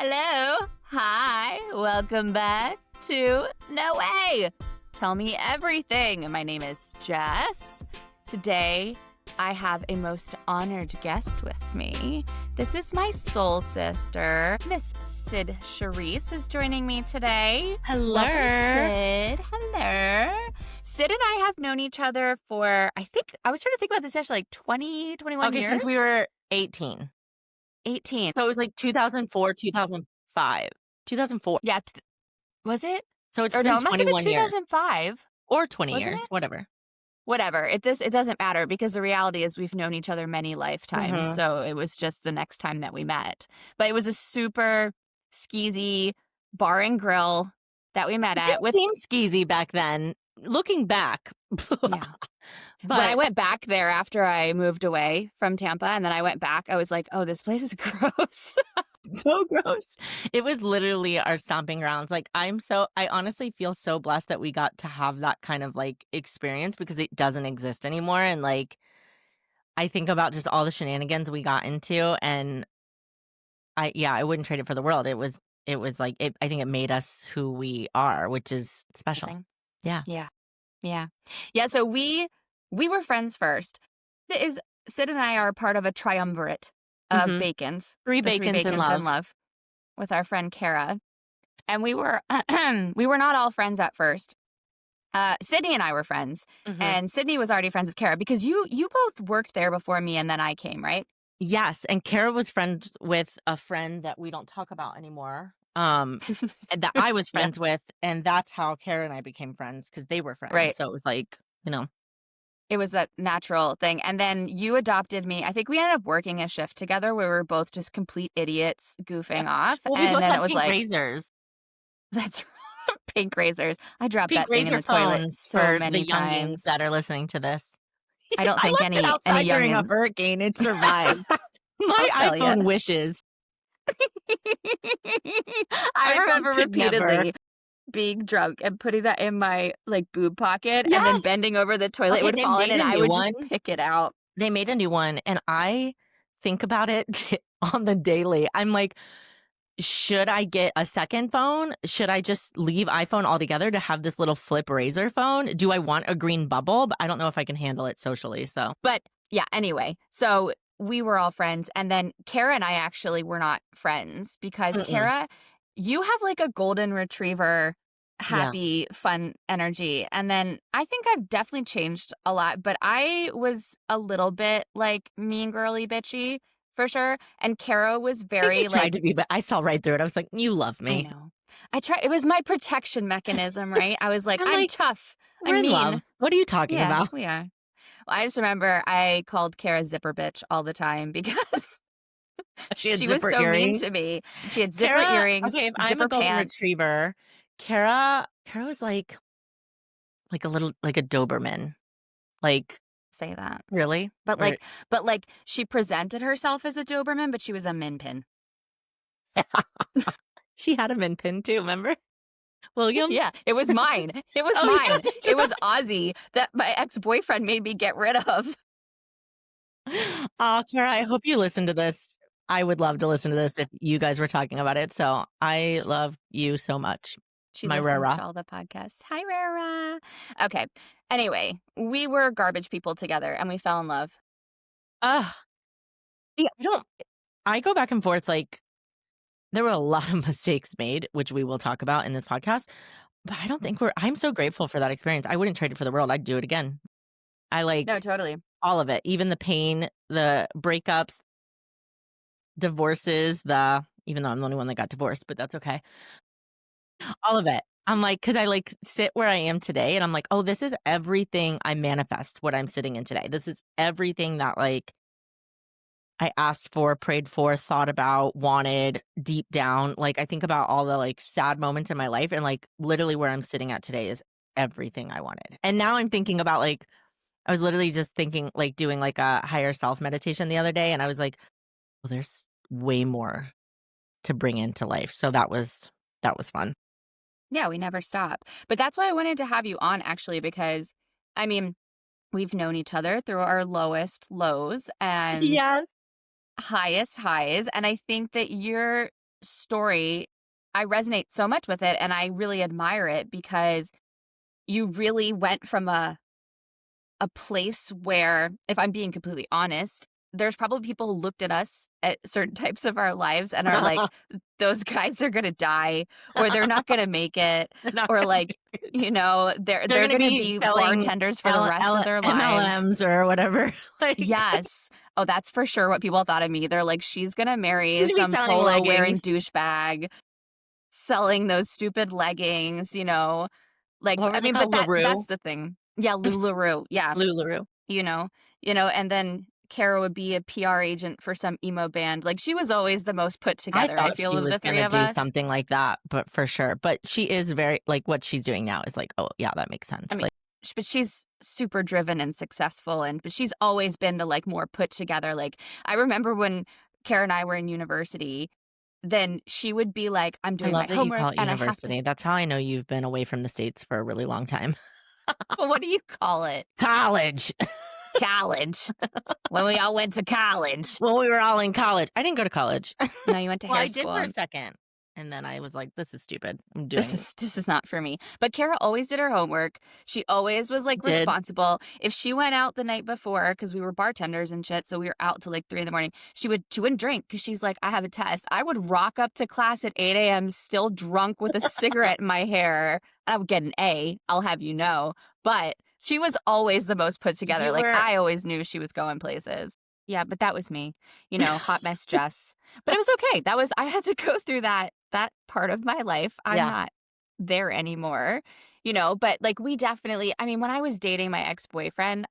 Hello. Hi. Welcome back to No Way. Tell Me Everything. My name is Jess. Today, I have a most honored guest with me. This is my soul sister, Miss Cyd Charisse is joining me today. Hello. Welcome, Cyd. Hello. Cyd and I have known each other for, I was trying to think about this actually, like 20, 21 years. Okay, since we were 18. 18. So it was like 2004, 2005. 2004. Yeah. Was it? So it's Or been no, it must have been 21 years. 2005. Or 20 Wasn't years, it? whatever. Whatever. It doesn't matter because the reality is we've known each other many lifetimes. Mhm. So it was just the next time that we met. But it was a super skeezy bar and grill that we met It at. didn't seem skeezy back then. Looking back. Yeah. When I went back there after I moved away from Tampa and then I went back, I was like, oh, this place is gross. So gross. It was literally our stomping grounds. Like I honestly feel so blessed that we got to have that kind of like experience because it doesn't exist anymore. And like, I think about just all the shenanigans we got into and I wouldn't trade it for the world. It was like, I think it made us who we are, which is special. Amazing. Yeah. Yeah. So we were friends first. Cyd and I are part of a triumvirate of Mhm. bacons. Three The bacons in love. with our friend Kara. And we were not all friends at first. Sydney and I were friends. Mhm. And Sydney was already friends with Kara because you both worked there before me and then I came, right? Yes, and Kara was friends with a friend that we don't talk about anymore. And that I was Yeah. friends with, and that's how Kara and I became friends because they were friends. Right. So it was like, It was that natural thing. And then you adopted me. I think we ended up working a shift together where we were both just complete idiots goofing off. well, we And both then had it was pink like, razors, that's pink razors. I dropped pink that thing in razor the toilet phones so for many the youngins times. that are listening to this. I don't think left it any outside during a youngins. hurricane. It survived. My I'll tell ya. iPhone wishes. I remember could never. repeatedly being drunk and putting that in my like boob pocket and then Yes. bending over the toilet. Okay, It would they fall in made and a I new would one. just pick it out. They made a new one, and I think about it on the daily. I'm like, should I get a second phone? Should I just leave iPhone altogether to have this little flip razor phone? Do I want a green bubble? But I don't know if I can handle it socially. So, But yeah, anyway, so we were all friends. And then Kara and I actually were not friends because Mm-mm. Kara, you have like a golden retriever, happy, fun energy. And then I think I've definitely changed a lot, but I was a little bit like mean girly bitchy for sure. And Kara was I very think you tried like, to be, but I saw right through it. I was like, you love I me. know. I tried. It was my protection mechanism, right? I was like, I'm I'm like, tough. We're I'm in mean. love. What are you talking Yeah, about? we are. Well, I just remember I called Kara zipper bitch all the time because She had she was zipper so earrings. mean to me. She had zipper Kara, earrings, okay, if I'm zipper a golden pants. retriever, Kara was like a little, like a Doberman. Like, Say that. really? But Or- like she presented herself as a Doberman, but she was a min pin. She had a min pin too, remember? William? Yeah, it was mine. It was Oh, yeah, mine. that's It was Ozzy that my ex-boyfriend made me get rid of. Kara, I hope you listen to this. I would love to listen to this if you guys were talking about it. So I love you so much. She My listens Rara. to all the podcasts. Hi, Rara. Okay. Anyway, we were garbage people together and we fell in love. See, I go back and forth. Like, there were a lot of mistakes made, which we will talk about in this podcast. But I don't think I'm so grateful for that experience. I wouldn't trade it for the world. I'd do it again. I like No, totally. all of it, even the pain, the breakups, divorces, even though I'm the only one that got divorced, but that's okay. All of it. I'm like, because I like sit where I am today and I'm like, oh, this is everything I manifest what I'm sitting in today. This is everything that like I asked for, prayed for, thought about, wanted deep down. Like I think about all the like sad moments in my life and like literally where I'm sitting at today is everything I wanted. And now I'm thinking about like, I was literally just thinking like doing like a higher self meditation the other day. And I was like, well, there's way more to bring into life. So that was fun. Yeah, we never stop. But that's why I wanted to have you on actually, because I mean, we've known each other through our lowest lows and Yes. highest highs. And I think that you're story, I resonate so much with it, and I really admire it because you really went from a place where, if I'm being completely honest, there's probably people who looked at us at certain types of our lives and are like, those guys are gonna die, or they're not gonna make it, They're not or gonna like, make it. they're They're they're gonna gonna be be selling bartenders for the rest of their lives. MLMs or whatever. Like, Yes. Oh, that's for sure what people thought of me. They're like, she's gonna marry she's gonna be some selling polo wearing leggings. douchebag, selling those stupid leggings, like, What were I they mean, but called? LaRue? that's the thing. Yeah, LuLaRoe. Yeah. LuLaRue. You know and then Kara would be a PR agent for some emo band. Like, she was always the most put I together, I thought feel, she of was the 3 gonna of do us. something like that, but for sure. But she is very like, what she's doing now is like, "Oh, yeah, that makes I sense." mean, Like, but she's super driven and successful, but she's always been the, like, more put together, like, I remember when Kara and I were in university, then she would be like, "I'm I doing my love that you homework, call it and I have to." university. That's how I know you've been away from the States for a really long time. Well, what do you call it? College. College. When we all went to college. When we were all in college. I didn't go to college. No, you went to Well, hair I did school. for a second, and then I was like, "This is stupid. I'm This doing." is this is not for me. But Kara always did her homework. She always was, like, Did. responsible. If she went out the night before, because we were bartenders and shit, so we were out till, like, 3 in the morning, she wouldn't drink because she's like, "I have a test." I would rock up to class at 8 AM still drunk with a cigarette in my hair. I would get an A, I'll have you know. But she was always the most put together. You Like, were I always knew she was going places. Yeah, but that was me, hot mess Jess. But it was okay. I had to go through that part of my life. I'm Yeah. not there anymore, but like we definitely, I mean, when I was dating my ex-boyfriend,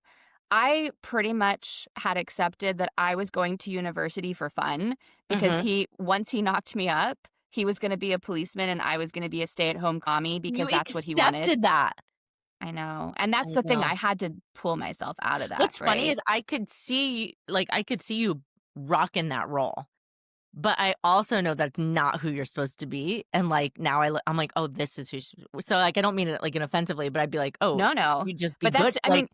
I pretty much had accepted that I was going to university for fun because Mhm. once he knocked me up, he was going to be a policeman and I was going to be a stay-at-home commie You because that's what he wanted. accepted that. I know. And that's I the thing. know. I had to pull myself out of that, What's funny right? is I could see you rocking that role, but I also know that's not who you're supposed to be, and, like, now I'm like, "Oh, this is who sh" so, like, I don't mean it, like, offensively, but I'd be like, "Oh, No, no. you just be But good." that's, I Like, mean,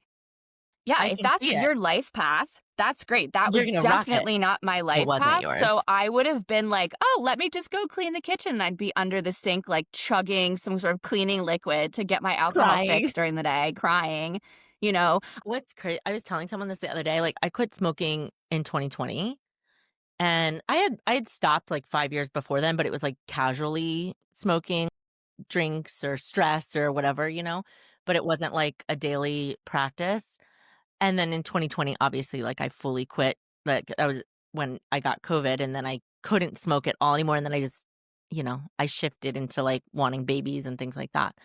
yeah, I if can see that's it. your life path, that's great. That You're was gonna rock it. definitely not my It life wasn't path. yours. So I would have been like, oh, let me just go clean the kitchen. And I'd be under the sink, like chugging some sort of cleaning liquid to get my alcohol Crying. fix during the day, crying, you know? What's crazy? I was telling someone this the other day, like, I quit smoking in 2020, and I had stopped, like, 5 years before then, but it was, like, casually smoking, drinks or stress or whatever, but it wasn't, like, a daily practice. And then in 2020, obviously, like, I fully quit. Like, that was when I got COVID, and then I couldn't smoke at all anymore, and then I just, I shifted into, like, wanting babies and things like that.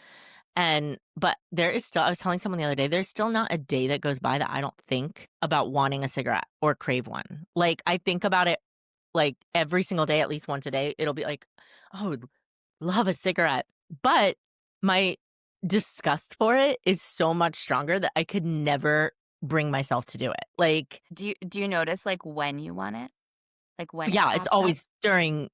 But there is still I was telling someone the other day, there's still not a day that goes by that I don't think about wanting a cigarette or crave one. Like, I think about it, like, every single day, at least once a day. It'll be like, "Oh, love a cigarette." But my disgust for it is so much stronger that I could never bring myself to do it. Like, Do you notice like when you want it? Like when it yeah, it's pops up? always during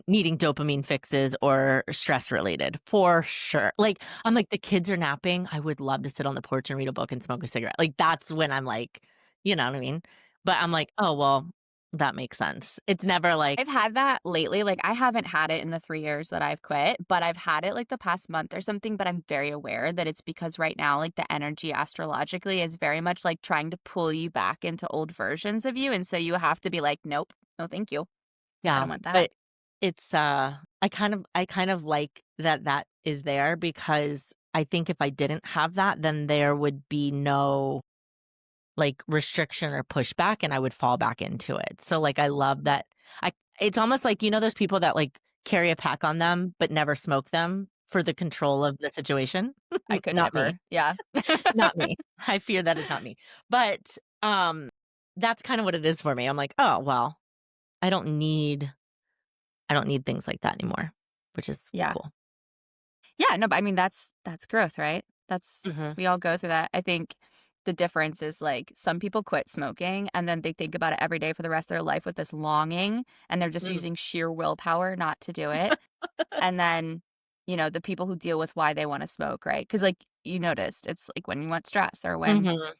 needing dopamine fixes or stress related, for sure. Like, I'm like, the kids are napping. I would love to sit on the porch and read a book and smoke a cigarette. Like, that's when I'm like, you know what I mean? But I'm like, oh, well, that makes sense. It's never like, I've had that lately. Like, I haven't had it in the 3 years that I've quit, but I've had it like the past month or something. But I'm very aware that it's because right now, like, the energy astrologically is very much like trying to pull you back into old versions of you. And so you have to be like, nope, no, thank you. I yeah, don't want that. but it's, I kind of like that is there, because I think if I didn't have that, then there would be no, like, restriction or pushback, and I would fall back into it. So, like, I love that. I It's almost like, those people that, like, carry a pack on them but never smoke them for the control of the situation? I could Not never. me. Yeah. Not me. I fear that is not me. But, that's kind of what it is for me. I'm like, "Oh, well, I don't need things like that anymore," which is Yeah. cool. Yeah. No, but I mean, that's growth, right? Mhm. We all go through that. I think the difference is like some people quit smoking and then they think about it every day for the rest of their life with this longing and they're just Mm. using sheer willpower not to do it. And then, the people who deal with why they want to smoke, right? Because, like, you noticed it's like when you want stress or when, Mhm.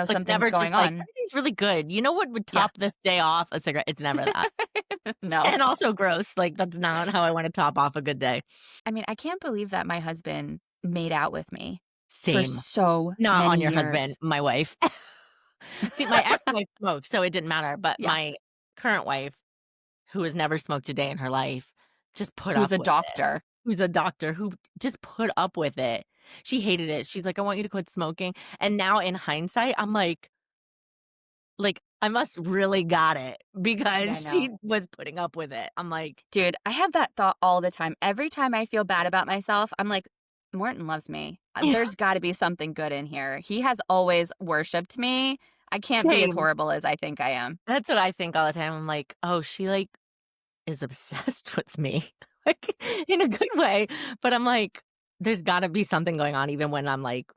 It's something's never going just like, on. "Everything's really good. You know what would Yeah. top this day off? A cigarette." It's never that. No. And also gross, like, that's not how I wanna top off a good day. I mean, I can't believe that my husband made out with me for Same. so Not many on your husband, years. my wife. See, my ex-wife smoked, so it didn't matter, but Yeah. my current wife, who has never smoked a day in her life, just put Who's up a with it. doctor. Who's a doctor who just put up with it. She hated it. She's like, "I want you to quit smoking." And now in hindsight, I'm like, I must really got it Yeah, I because know. she was putting up with it. I'm like, Dude, I have that thought all the time. Every time I feel bad about myself, I'm like, Morton loves me. There's gotta be something good in here. He has always worshipped me. I can't be as same. horrible as I think I am. That's what I think all the time. I'm like, "Oh, she, like, is obsessed with me," like, in a good way, but I'm like, there's gotta be something going on even when I'm, like,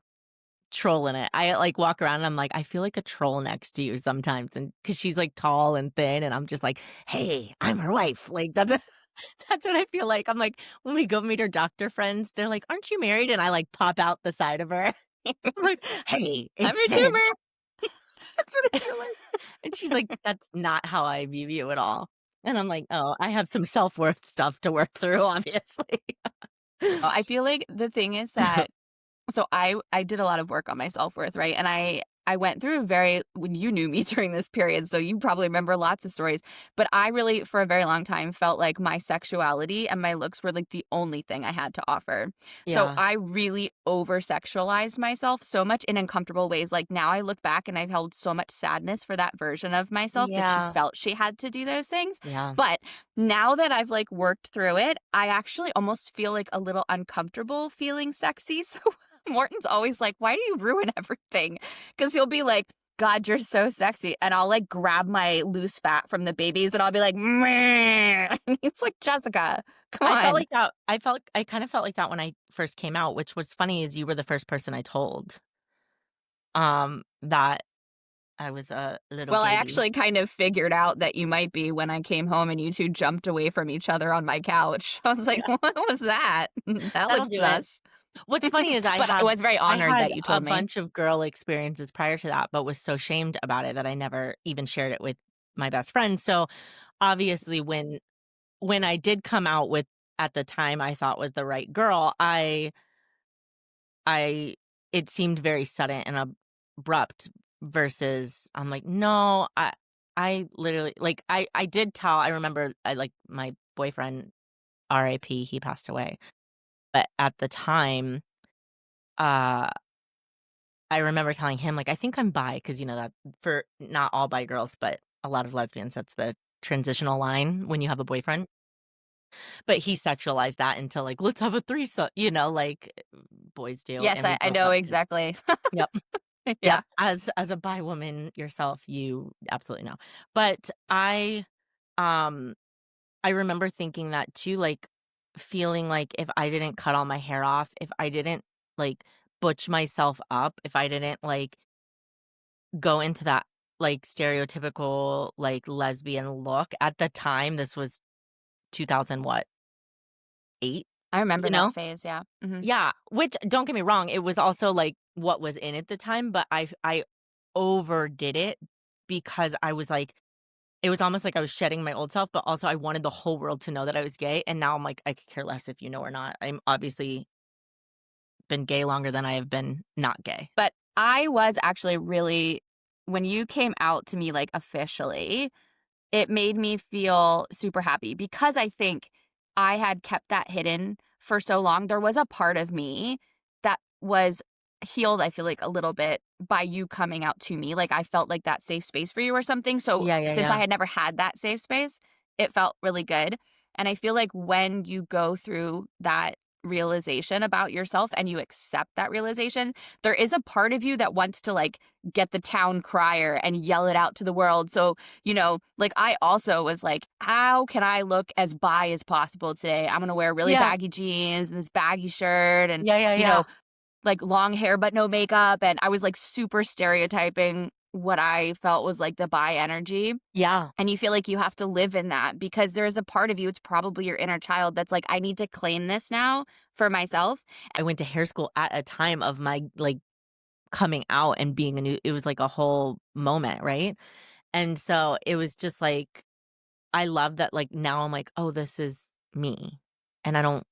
trolling it. I, like, walk around and I'm like, "I feel like a troll next to you sometimes," and because she's, like, tall and thin, and I'm just like, "Hey, I'm her wife." Like, that's that's what I feel like. I'm like, when we go meet her doctor friends, they're like, "Aren't you married?" And I, like, pop out the side of her. I'm like, "Hey, I'm it's your Cyd." tumor. That's what I feel like. And she's like, "That's not how I view you at all." And I'm like, "Oh, I have some self-worth stuff to work through, obviously." I feel like the thing is that so I did a lot of work on my self-worth, right? And I went through a very when you knew me during this period, so you probably remember lots of stories, but I really for a very long time felt like my sexuality and my looks were like the only thing I had to offer. So Yeah. I really over-sexualized myself so much in uncomfortable ways. Like now I look back and I've held so much sadness for that version of myself that she Yeah. felt she had to do those things. Yeah. But now that I've like worked through it, I actually almost feel like a little uncomfortable feeling sexy. So Morton's always like, "Why do you ruin everything?" Because he'll be like, "God, you're so sexy." And I'll like grab my loose fat from the babies and I'll be like, "Meh." And he's like, "Jessica, come I felt on." like that I kinda felt like that when I first came out, which was funny is you were the first person I told, that I was a little Well, I baby. actually kind of figured out that you might be when I came home and you two jumped away from each other on my couch. I was like, Yeah, "What was that?" That that'll looked do it. sus. What's funny is But I was very I honored had that you a told me. bunch of girl experiences prior to that, but was so shamed about it that I never even shared it with my best friend. So, obviously, when I did come out with at the time I thought was the right girl, I it seemed very sudden and abrupt versus I'm like, "No, I literally" like, I did tell I remember I like, my boyfriend, RIP, he passed away, but at the time, uh I remember telling him, like, "I think I'm bi," because you know that for not all bi girls, but a lot of lesbians, that's the transitional line when you have a boyfriend. But he sexualized that into, like, "Let's have a threesome," like boys do, Yes, and we I broke know up. exactly. Yep, Yeah. yep. As a bi woman yourself, you absolutely know. But um, I remember thinking that too, like, feeling like if I didn't cut all my hair off, if I didn't, like, butch myself up, if I didn't, like, go into that, like, stereotypical, like, lesbian look at the time, this was 2000 what, 8, I remember you that know? phase, yeah. Mhm. Yeah, which don't get me wrong, it was also, like, what was in at the time, but I overdid it because I was, like it was almost like I was shedding my old self, but also I wanted the whole world to know that I was gay, and now I'm like, I could care less if you know or not. I'm obviously been gay longer than I have been not gay. But I was actually really when you came out to me, like, officially, it made me feel super happy because I think I had kept that hidden for so long. There was a part of me that was healed, I feel like, a little bit by you coming out to me. Like, I felt like that safe space for you or something. So, Yeah, yeah, since I yeah. had never had that safe space, it felt really good. And I feel like when you go through that realization about yourself and you accept that realization, there is a part of you that wants to like get the town crier and yell it out to the world. So like I also was like, how can I look as bi as possible today? I'm going to wear really Yeah. baggy jeans and this baggy shirt and, Yeah, yeah, you know, yeah. like long hair but no makeup. And I was like super stereotyping what I felt was like the bi energy. Yeah. And you feel like you have to live in that because there's a part of you, it's probably your inner child that's like, I need to claim this now for myself. I went to hair school at a time of my, like, coming out and being a new it was like a whole moment, right? And so it was just like I love that like now I'm like, "Oh, this is me." And I don't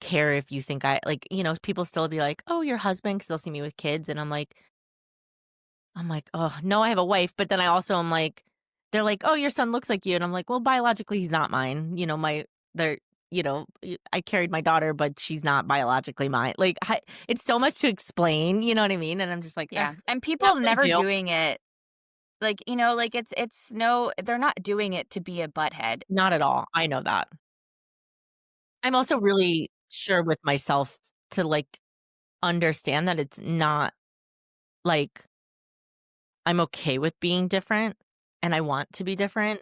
care if you think I like, people still be like, "Oh, your husband," 'cause they'll see me with kids, and I'm like, "Oh, no, I have a wife," but then I also am like they're like, "Oh, your son looks like you," and I'm like, "Well, biologically, he's not mine." They're I carried my daughter, but she's not biologically mine. Like, it's so much to explain, you know what I mean? And I'm just like, "Ugh, Yeah, and not people a big never deal." doing it, like, like, it's no they're not doing it to be a butthead. Not at all. I know that. I'm also really sure with myself to, like, understand that it's not, like I'm okay with being different, and I want to be different,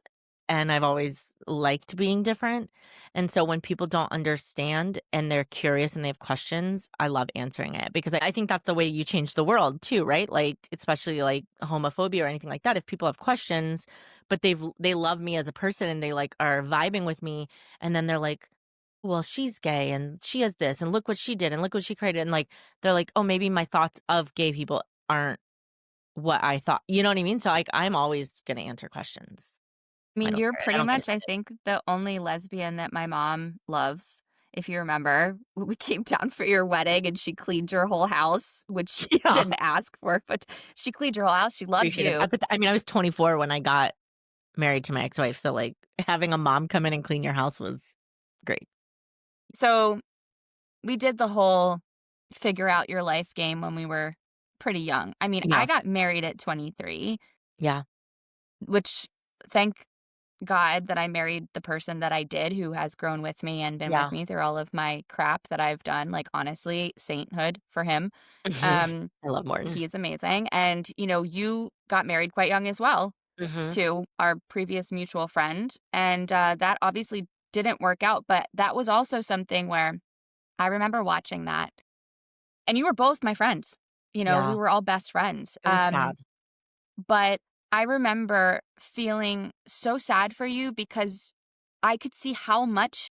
and I've always liked being different, and so when people don't understand and they're curious and they have questions, I love answering it because I think that's the way you change the world too, right? Like, especially, like, homophobia or anything like that, if people have questions, but they love me as a person and they, like, are vibing with me, and then they're like, "Well, she's gay, and she has this, and look what she did, and look what she created," and, like, they're like, "Oh, maybe my thoughts of gay people aren't what I thought." You know what I mean? So, like, I'm always gonna answer questions. I I mean, don't you're care. I pretty don't give a much, I shit. think, the only lesbian that my mom loves. If you remember, we came down for your wedding and she cleaned your whole house, which you Yeah, didn't ask for, but she cleaned your whole house. She loves appreciate it. you. At the I mean, I was 24 when I got married to my ex-wife, so, like, having a mom come in and clean your house was great. So we did the whole figure out your life game when we were pretty young. I mean, I Yeah, got married at 23, yeah, which thank God that I married the person that I did who has grown with me and been with yeah. me through all of my crap that I've done. Like, honestly, sainthood for him. Mhm. Um, I love Morton. he is amazing. And, you got married quite young as well Mhm. to our previous mutual friend. And that obviously didn't work out. But that was also something where I remember watching that. And you were both my friends. We Yeah, were all best friends. it was sad. But I remember feeling so sad for you because I could see how much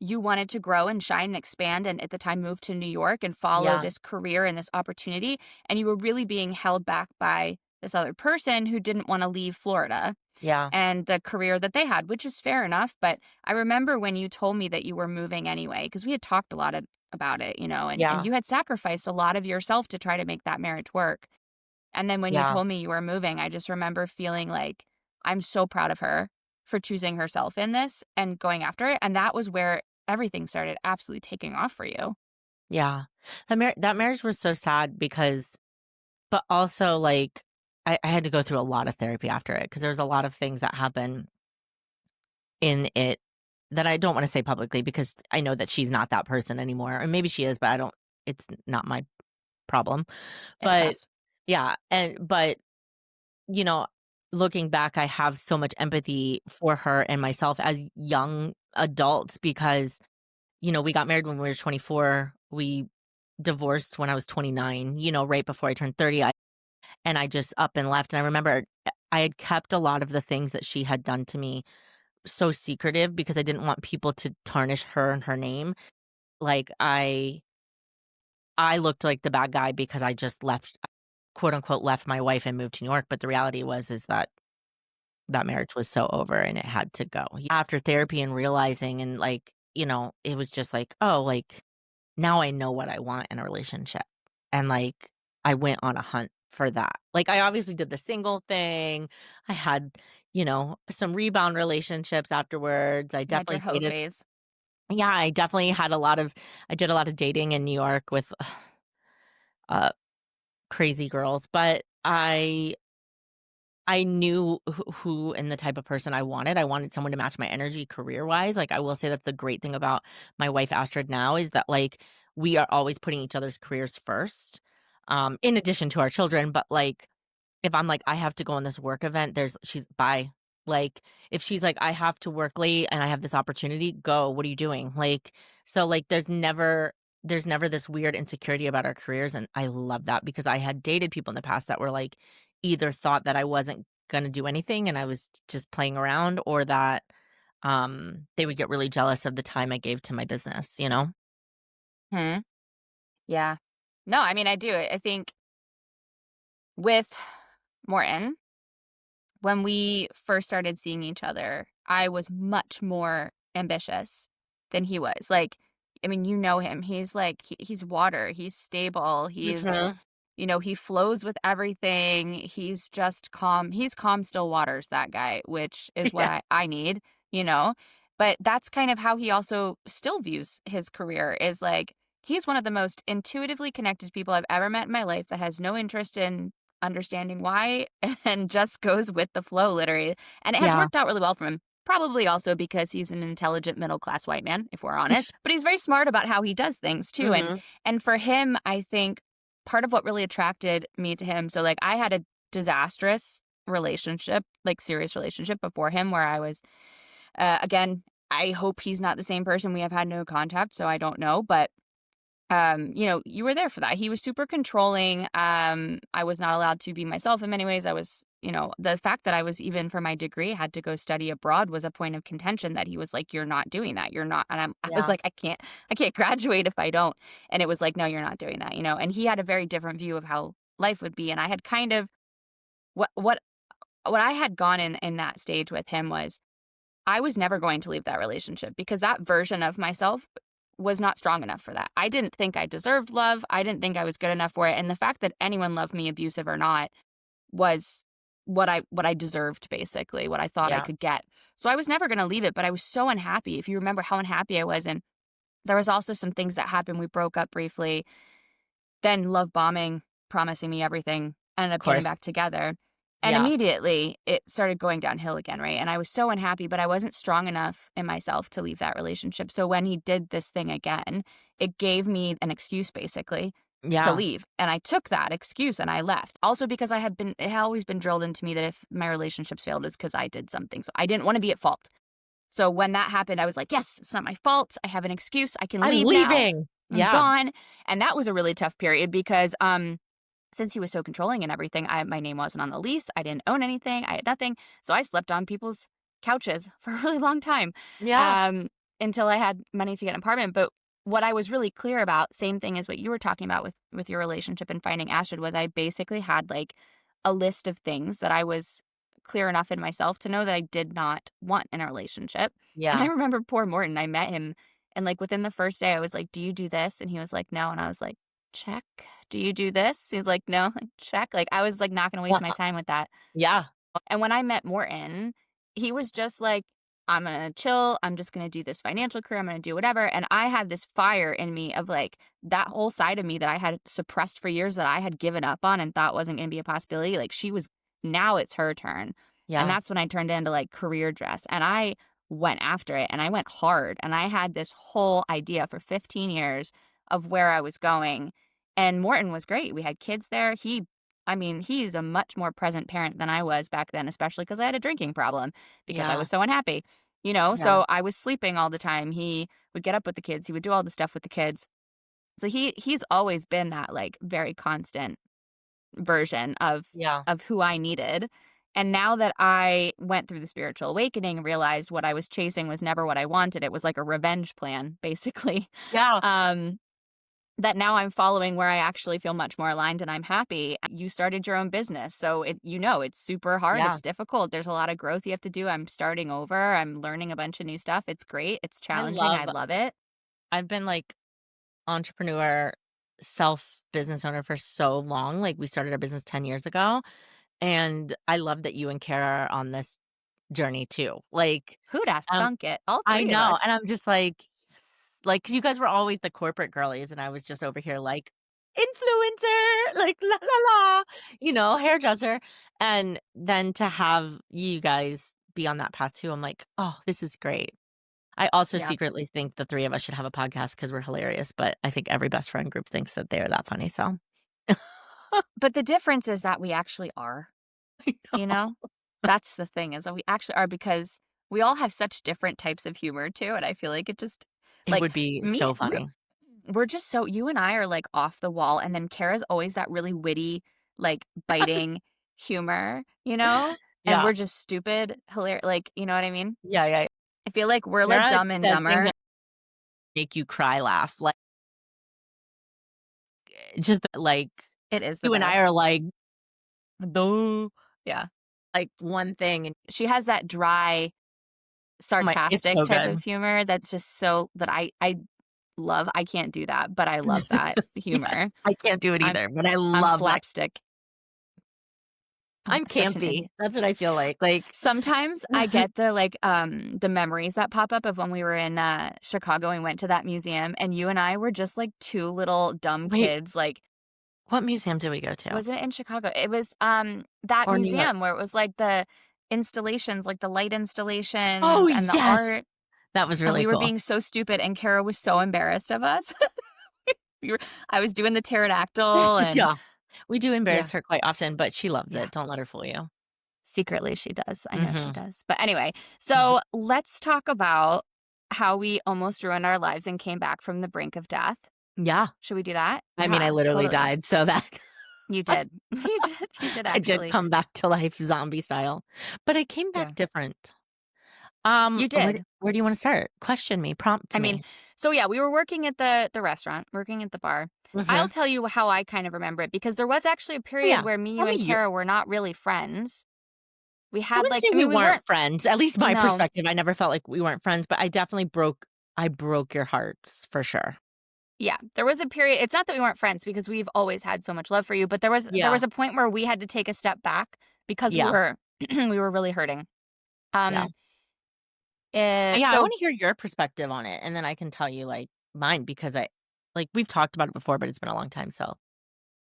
you wanted to grow and shine and expand and at the time move to New York and follow Yeah, this career and this opportunity. And you were really being held back by this other person who didn't want to leave Florida yeah, and the career that they had, which is fair enough. But I remember when you told me that you were moving anyway, because we had talked a lot about it, and yeah, you had sacrificed a lot of yourself to try to make that marriage work. And then when you yeah, told me you were moving, I just remember feeling like I'm so proud of her for choosing herself in this and going after it. And that was where everything started absolutely taking off for you. yeah. That marriage was so sad because but also, like, I had to go through a lot of therapy after it because there was a lot of things that happened in it that I don't wanna say publicly because I know that she's not that person anymore, or maybe she is, but I don't it's not my problem. It's But past. yeah, but, you know, looking back, I have so much empathy for her and myself as young adults because, we got married when we were 24, we divorced when I was 29, right before I turned 30, and I just up and left, and I remember I had kept a lot of the things that she had done to me so secretive because I didn't want people to tarnish her and her name. Like, I looked like the bad guy because I just left quote unquote "left my wife and moved to New York," but the reality is that that marriage was so over and it had to go. After therapy and realizing and, like, it was just like, "Oh, like, now I know what I want in a relationship." And, like, I went on a hunt for that. Like, I obviously did the single thing. I had, some rebound relationships afterwards. I You had your definitely hoe dated phase. Yeah, I did a lot of dating in New York with, uh, crazy girls, but I knew who and the type of person I wanted. I wanted someone to match my energy career-wise. Like, I will say that the great thing about my wife, Astrid, now is that, like, we are always putting each other's careers first, in addition to our children, but, like, if I'm like, "I have to go on this work event," she's bye. Like, if she's like, "I have to work late and I have this opportunity," "Go, what are you doing?" Like, so, like, there's never this weird insecurity about our careers, and I love that because I had dated people in the past that were, like, either thought that I wasn't gonna do anything and I was just playing around or that, they would get really jealous of the time I gave to my business, you know? Hmm. Yeah. No, I mean, I do. I think With Morton, when we first started seeing each other, I was much more ambitious than he was. Like, I mean, you know him. He's like, he's water. He's stable. Mhm. He flows with everything. He's just calm. He's calm, still waters, that guy, which is what Yeah. I need, you know? But that's kind of how he also still views his career is like, he's one of the most intuitively connected people I've ever met in my life that has no interest in understanding why and just goes with the flow, literally. And it has Yeah. worked out really well for him. Probably also because he's an intelligent middle class white man, if we're honest. But he's very smart about how he does things too. Mhm. And for him, I think part of what really attracted me to him, so like I had a disastrous relationship, like serious relationship before him where I was again, I hope he's not the same person. We have had no contact, so I don't know, but you were there for that. He was super controlling. I was not allowed to be myself in many ways. I was, the fact that I was even for my degree had to go study abroad was a point of contention that he was like, "You're not doing that. You're not." And I was Yeah. like, I can't graduate if I don't. And it was like, "No, you're not doing that." And he had a very different view of how life would be. And I had kind of what what what I had gone in that stage with him was I was never going to leave that relationship because that version of myself was not strong enough for that. I didn't think I deserved love. I didn't think I was good enough for it. And the fact that anyone loved me, abusive or not, was what I deserved, basically, what I thought I Yeah. could get. So I was never going to leave it, but I was so unhappy. If you remember how unhappy I was, and there was also some things that happened. We broke up briefly, then love bombing, promising me everything, ended Of up getting course. back together. And Yeah. immediately it started going downhill again, right? And I was so unhappy, but I wasn't strong enough in myself to leave that relationship. So when he did this thing again, it gave me an excuse basically to Yeah. leave. And I took that excuse and I left. Also because it had always been drilled into me that if my relationships failed is because I did something. So I didn't want to be at fault. So when that happened, I was like, yes, it's not my fault. I have an excuse. I can I'm leave now. leaving. I'm Yeah. gone. And that was a really tough period because since he was so controlling and everything, my name wasn't on the lease. I didn't own anything. I had nothing. So I slept on people's couches for a really long time Yeah. um, until I had money to get an apartment. But what I was really clear about, same thing as what you were talking about with your relationship and finding Astrid, was I basically had like a list of things that I was clear enough in myself to know that I did not want in a relationship. And I Yeah. remember poor Morton, I met him and like within the first day I was like, "Do you do this?" And he was like, "No." And I was like, check. Do you do this? He's like, no, check. Like, I was like not going to waste my time with that. Yeah. And when I met Morton, he was just like, I'm going to chill. I'm just going to do this financial career. I'm going to do whatever. And I had this fire in me of like that whole side of me that I had suppressed for years that I had given up on and thought wasn't going to be a possibility. Like, now it's her turn. And Yeah. that's when I turned into like career dress. And I went after it and I went hard. And I had this whole idea for 15 years of where I was going. And Morton was great. We had kids there. He's a much more present parent than I was back then, especially because I had a drinking problem because I Yeah. was so unhappy, Yeah. so I was sleeping all the time. He would get up with the kids. He would do all the stuff with the kids. So he's always been that like very constant version Yeah. of who I needed. And now that I went through the spiritual awakening, realized what I was chasing was never what I wanted. It was like a revenge plan, basically. Yeah. Um, that now I'm following where I actually feel much more aligned and I'm happy. You started your own business, so it's super hard, Yeah. it's difficult, there's a lot of growth you have to do. I'm starting over, I'm learning a bunch of new stuff. It's great, it's I challenging, I love love it. I've been like entrepreneur, self business owner for so long. Like we started our business 10 years ago. And I love that you and Kara are on this journey too. Like, Who'd have um, thunk it? All I three of know. And us. I'm just like, yes. Like, cause you guys were always the corporate girlies. And I was just over here like, influencer, like, la, la, la, hairdresser. And then to have you guys be on that path too, I'm like, oh, this is great. I also Yeah. secretly think the three of us should have a podcast because we're hilarious, but I think every best friend group thinks that they're that funny. So But the difference is that we actually are, you know? That's the thing, is that we actually are, because we all have such different types of humor too, and I feel like it just it like would be me so funny. we're just so you and I are like off the wall, and then Kara's always that really witty, like biting humor, and Yeah. we're just stupid, hilarious, like, you know what I mean? Yeah. Yeah. I feel like we're like Sarah Dumb and says things Dumber. that make you cry, laugh. Like, just like It is the you and I are best. like the Yeah. like one thing, and She has that dry, it's sarcastic so type good. of humor that's just so that I love. I can't do that, but I love that Yes, humor. I can't do it I'm either, but I I'm love that. slapstick. I'm Such an campy. idiot. That's what I feel like Sometimes I get the memories that pop up of when we were in, Chicago and we went to that museum, and you and I were just, like, 2 little dumb wait, kids, like what museum did we go to? wasn't it in Chicago? It was, that Or New York? museum where it was, like, the installations, like, the light installations Oh, and the yes! art, That was and really we were cool. being so stupid, and Kara was so embarrassed of us. We were I was doing the pterodactyl and Yeah. We do yeah, embarrass her quite often, but she loves yeah. it. Don't let her fool you. Secretly, she does. I know she Mhm. does. But anyway, so let's talk about how we almost ruined our lives and came back from the brink of death. Yeah. Should we do that? I mean, I Yeah, literally totally. died, so that You did. You did. You did I did actually. come back to life zombie style, but I came Yeah. back different. You did. Where do you wanna start? Question me, I prompt mean, me. so yeah, we were working at the restaurant, working at the bar. I'll Mhm. tell you how I kind of remember it because there was actually a Oh, period yeah. where me, you, Tell me and you Kara were not really friends. We I had wouldn't say like, I we mean, we weren't weren't. friends, at least my No, perspective, I never felt like we weren't friends, but I broke your hearts for sure. yeah, there was a period. It's not that we weren't friends because we've always had so much love for you, but there Yeah. was a point where we had to take a step back because we Yeah. were we were really hurting. Yeah. Um, Yeah, I so wanna hear your perspective on it, and then I can tell you, like, mine because we've talked about it before, but it's been a long time, so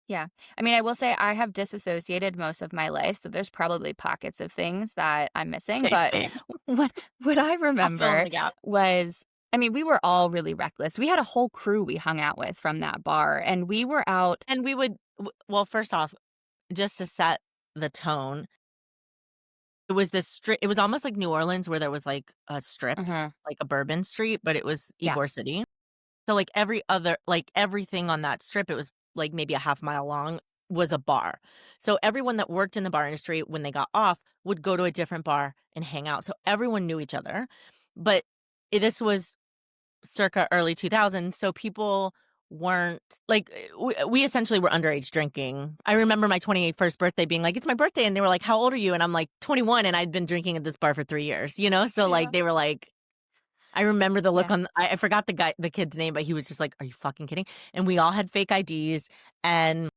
yeah, I mean, I will say I have disassociated most of my life, so there's probably pockets of things that I'm missing. okay, But same. what what I I'll fill in remember the gap. was, I mean, we were all really reckless. We had a whole crew we hung out with from that bar, and we were out. And we would well, first off, just to set the tone, it was almost like New Orleans where there was, like, a strip, Mhm, like a Bourbon Street, but it was yeah, Ybor City. So, everything on that strip, it was, like, maybe a half mile long, was a bar. So, everyone that worked in the bar industry, when they got off, would go to a different bar and hang out. So, everyone knew each other. But this was circa early 2000s, so people weren't we essentially were underage drinking. I remember my 28th first birthday being like, "It's my birthday," and they were like, "How old are you?" And I'm like, "21," and I'd been drinking at this bar for 3 years, you know? So, yeah, they were like I remember the look yeah. on I forgot the kid's name, but he was just like, "Are you fucking kidding?" And we all had fake IDs, and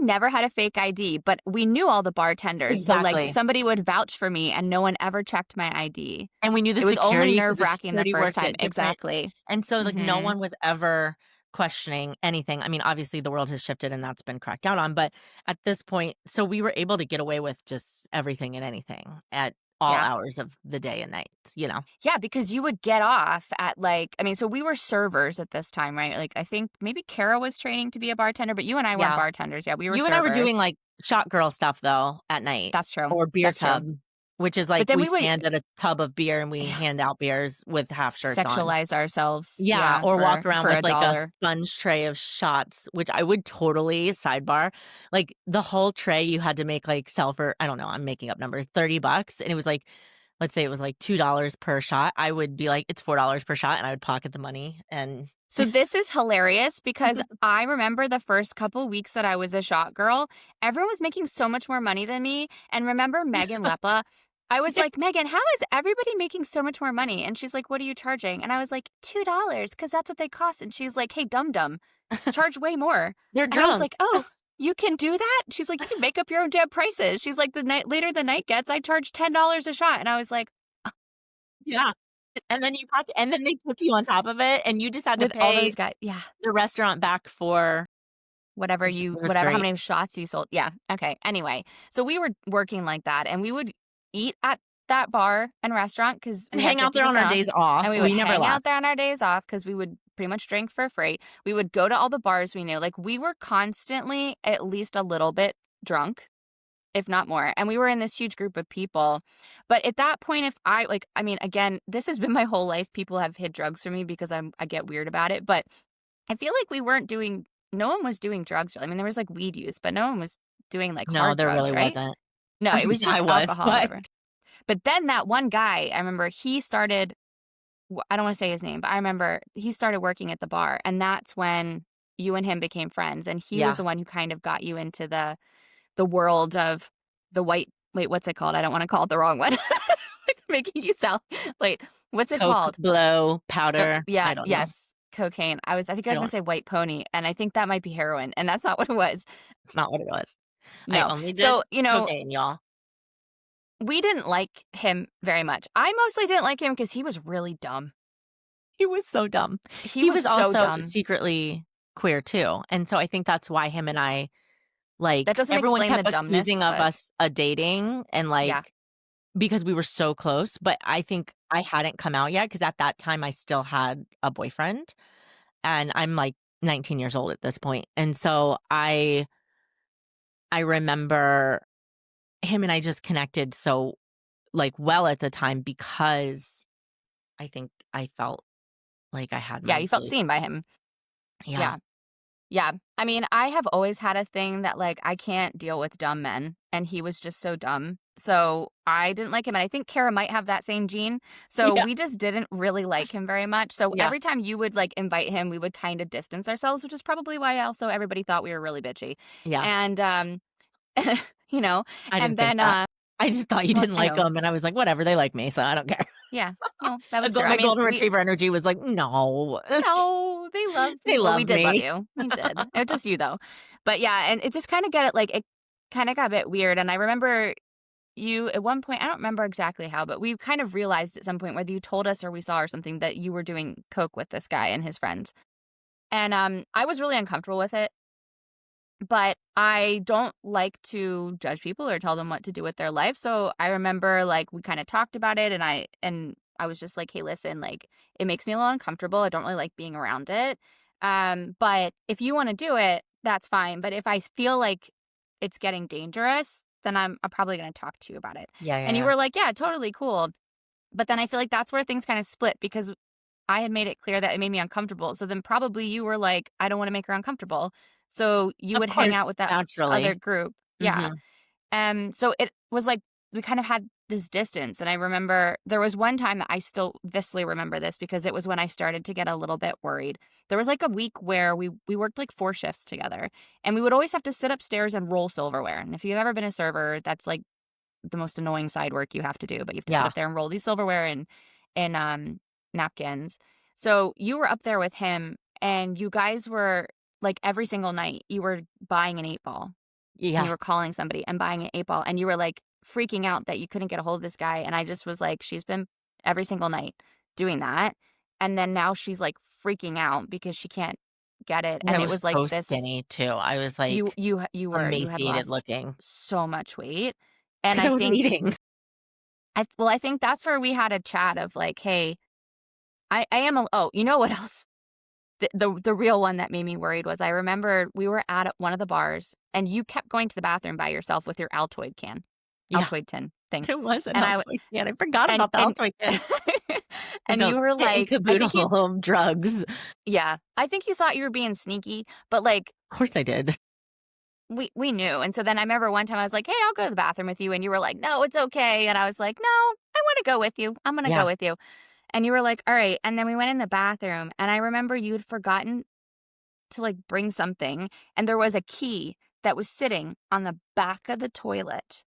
Never had a fake ID, but we knew all the bartenders, so, like, exactly. somebody would vouch for me, and no one ever checked my ID. And we knew the It was only security because the nerve-wracking the security first worked time. at different Exactly. and so, no Mhm. one was ever questioning anything. I mean, obviously, the world has shifted and that's been cracked down on, but at this point so we were able to get away with just everything and anything at all Yeah. hours of the day and night, you know? Yeah, because you would get off at, like, I mean, so we were servers at this time, right? Like, I think maybe Kara was training to be a bartender, but you and I weren't Yeah. bartenders. Yeah, we were You and I were servers. doing, like, shot girl stuff, though, at night That's true. or beer That's true. tub, which is, But like, then we we would stand at a tub of beer and we hand out beers with half shirts on. sexualize ourselves, Yeah, yeah, or walk around for with, a like, a dollar. sponge tray of shots, which I would totally sidebar, like, the whole tray you had to make, like, sell for I don't know, I'm making up numbers, $30, and it was, like let's say it was, like, $2 per shot, I would be like, "It's $4 per shot," and I would pocket the money, and So this is hilarious because I remember the first couple weeks that I was a shot girl, everyone was making so much more money than me. And remember Megan Leppa? I was like, Megan, how is everybody making so much more money? And she's like, what are you charging? And I was like, $2, because that's what they cost. And she's like, hey, dum dum, charge way more. they're And I was drunk. like, oh, you can do that? She's like, you can make up your own damn prices. She's like, the night later the night gets, I charge $10 a shot. And I was like, Yeah, and then and then they tip you on top of it, and you just had to with all pay those guys, yeah. the restaurant back for it was Whatever how great. many shots you sold. Yeah, okay, anyway, so we were working like that, and we would eat at that bar and restaurant because And we had hang out there on 50% our off, days and off, we would we never hang out left. there on our days off because we would pretty much drink for free. We would go to all the bars we knew, like, we were constantly at least a little bit drunk, if not more, and we were in this huge group of people, but at that point, if I like, I mean, again, this has been my whole life, people have hid drugs from me because I get weird about it, but I feel like we weren't doing no one was doing drugs. I mean, there was, like, weed use, but no one was doing, like, No, hard there drugs, really right? wasn't. No, I it mean, was I just was, alcohol, but whatever. But then that one guy, I remember he started I don't wanna say his name, but I remember he started working at the bar, and that's when you and him became friends, and he was yeah. the one who kind of got you into the the world of the wait, what's it called? I don't want to call it the wrong one. Making you sound, wait, what's it Coke, called? blow, powder. Yeah, I don't know. yes, cocaine. I think I I was gonna don't. say white pony, and I think that might be heroin, and that's not what it was. It's not what it was. I No. only did So, cocaine, y'all. we didn't like him very much. I mostly didn't like him because he was really dumb. He was so dumb. He He was was so also dumb. secretly queer too, and so I think that's why him and I, That doesn't everyone explain the kept dumbness, accusing of but us a dating and, yeah. because we were so close, but I think I hadn't come out yet because at that time I still had a boyfriend, and I'm, 19 years old at this point, and so I remember him and I just connected so, well at the time because I think I felt like I had Yeah, my you felt really. seen by him. Yeah. Yeah. Yeah. I mean, I have always had a thing that, like, I can't deal with dumb men, and he was just so dumb. So I didn't like him, and I think Kara might have that same gene. So Yeah, we just didn't really like him very much. So yeah, every time you would, like, invite him, we would kind of distance ourselves, which is probably why also everybody thought we were really bitchy. yeah. And, you know, I didn't and think then, that. I just thought you well, didn't I like know. them, and I was like, "Whatever, they like me, so I don't care." Yeah. No, that was true. I My mean, golden retriever energy was like, "No." no, they love They well, we love did love me. you. We did. It was just you though. But yeah, and it just kind of got it like it kind of got a bit weird. And I remember you at one point, I don't remember exactly how, but we kind of realized at some point, whether you told us or we saw or something, that you were doing coke with this guy and his friends. And I was really uncomfortable with it. But I don't like to judge people or tell them what to do with their life. So I remember like we kind of talked about it, and I was just like, "Hey, listen, like it makes me a little uncomfortable. I don't really like being around it. But if you want to do it, that's fine. But if I feel like it's getting dangerous, then I'm probably going to talk to you about it." Yeah, yeah, And you yeah. were like, "Yeah, totally cool." But then I feel like that's where things kind of split because I had made it clear that it made me uncomfortable. So then probably you were like, "I don't want to make her uncomfortable." So you Of would hang out course, with that other naturally. group. Yeah. Mhm. So it was like we kind of had this distance. And I remember there was one time that I still viscerally remember this because it was when I started to get a little bit worried. There was like a week where we worked like 4 shifts together, and we would always have to sit upstairs and roll silverware. And if you've ever been a server, that's like the most annoying side work you have to do, but you have to sit Yeah. up there and roll these silverware and napkins. So you were up there with him, and you guys were like every single night you were buying an 8 ball, and you Yeah. were calling somebody and buying an 8 ball, and you were like freaking out that you couldn't get a hold of this guy. And I just was like, she's been every single night doing that. And then now she's like freaking out because she can't get it. And I And it was was like so this skinny too. I was, you had emaciated lost looking so much weight. And because I I wasn't think eating. I think that's where we had a chat of like, hey, I am a oh, you know what else? The real one that made me worried was I remember we were at one of the bars, and you kept going to the bathroom by yourself with your Yeah, Altoid tin thing. it was an And I Altoid can. I forgot and about the and Altoid can. and The you were kit and like, I think you caboodle of drugs. yeah, I think you thought you were being sneaky, but like Of course I did. we knew. And so then I remember one time I was like, "Hey, I'll go to the bathroom with you." And you were like, "No, it's okay." And I was like, "No, I want to go with you. I'm going to go Yeah. with you." And you were like, "All right." And then we went in the bathroom, and I remember you'd forgotten to like bring something, and there was a key that was sitting on the back of the toilet,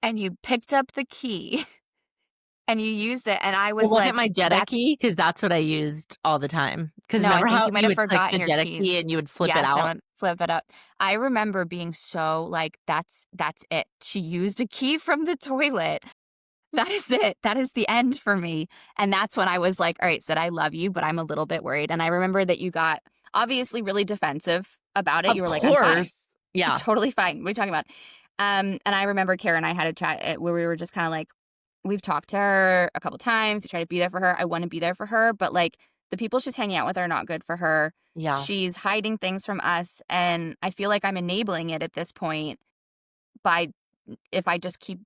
and you picked up the key and you used it, and I Well, was was it like, my Jetta "That's key? Because that's what I used all the time. Because no, I remember think how you might you have would click the forgotten your Jetta key keys." and you would flip it Yes, I out? would flip it up. I remember being so like, that's it. She used a key from the toilet. That is it. That is the end for me. And that's when I was like, all right, Sid, I love you, but I'm a little bit worried. And I remember that you got obviously really defensive about it. Of You were like, I'm fine. course. Yeah. Totally fine. What are you talking about? And I remember Kara and I had a chat where we were just kind of like, we've talked to her a couple times. We try to be there for her. I want to be there for her, but like the people she's hanging out with are not good for her. Yeah. She's hiding things from us, and I feel like I'm enabling it at this point by if I just keep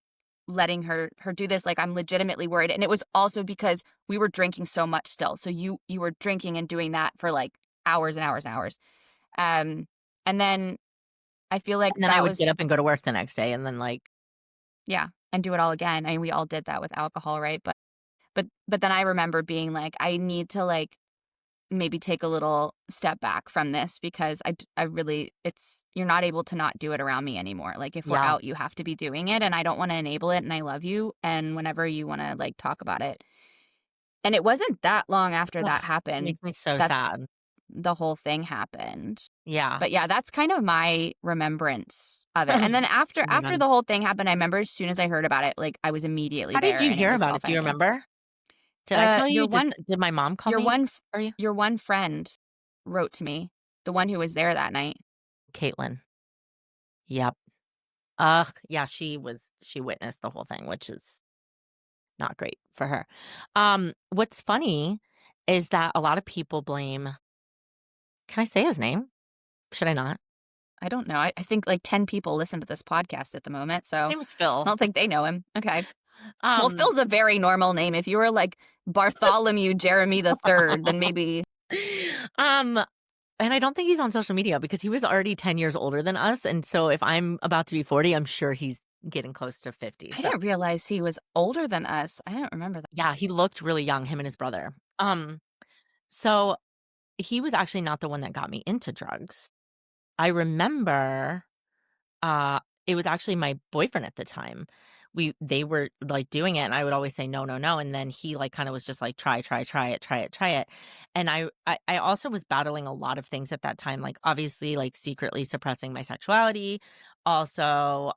letting her do this. Like I'm legitimately worried, and it was also because we were drinking so much still. So you were drinking and doing that for like hours and hours and hours. Um, and then I feel like And then I that would get was up and go to work the next day and then, yeah, and do it all again. I mean, we all did that with alcohol, right? But then I remember being like, I need to like maybe take a little step back from this because I really, you're not able to not do it around me anymore. Like if we're Yeah. out, you have to be doing it, and I don't want to enable it, and I love you. And whenever you want to like talk about it, and it wasn't that long after Ugh, that happened makes me so that sad. the whole thing happened. Yeah. But yeah, that's kind of my remembrance of it. And then Oh my after God. the whole thing happened, I remember as soon as I heard about it, like I was immediately How did there you and it hear was about all it? Do you funny. remember? Did I tell Your you? one Did my mom call your me one for you? your one friend wrote to me, the one who was there that night. Caitlin. Yep. Yeah, she witnessed the whole thing, which is not great for her. What's funny is that a lot of people blame. Can I say his name? Should I not? I don't know. I think like 10 people listen to this podcast at the moment, so His name was I Phil. don't think they know him. Okay. Well, Um, Phil's a very normal name. If you were like Bartholomew Jeremy the Third, then maybe. um, and I don't think he's on social media because he was already 10 years older than us. And so if I'm about to be 40, I'm sure he's getting close to 50. I So didn't realize he was older than us. I didn't remember that. yeah, he looked really young, him and his brother. So he was actually not the one that got me into drugs. I remember uh it was actually my boyfriend at the time. They were like doing it and I would always say no, no, no. And then he like kind of was just like try, try, try it, try it, try it. And I also was battling a lot of things at that time, like obviously like secretly suppressing my sexuality, also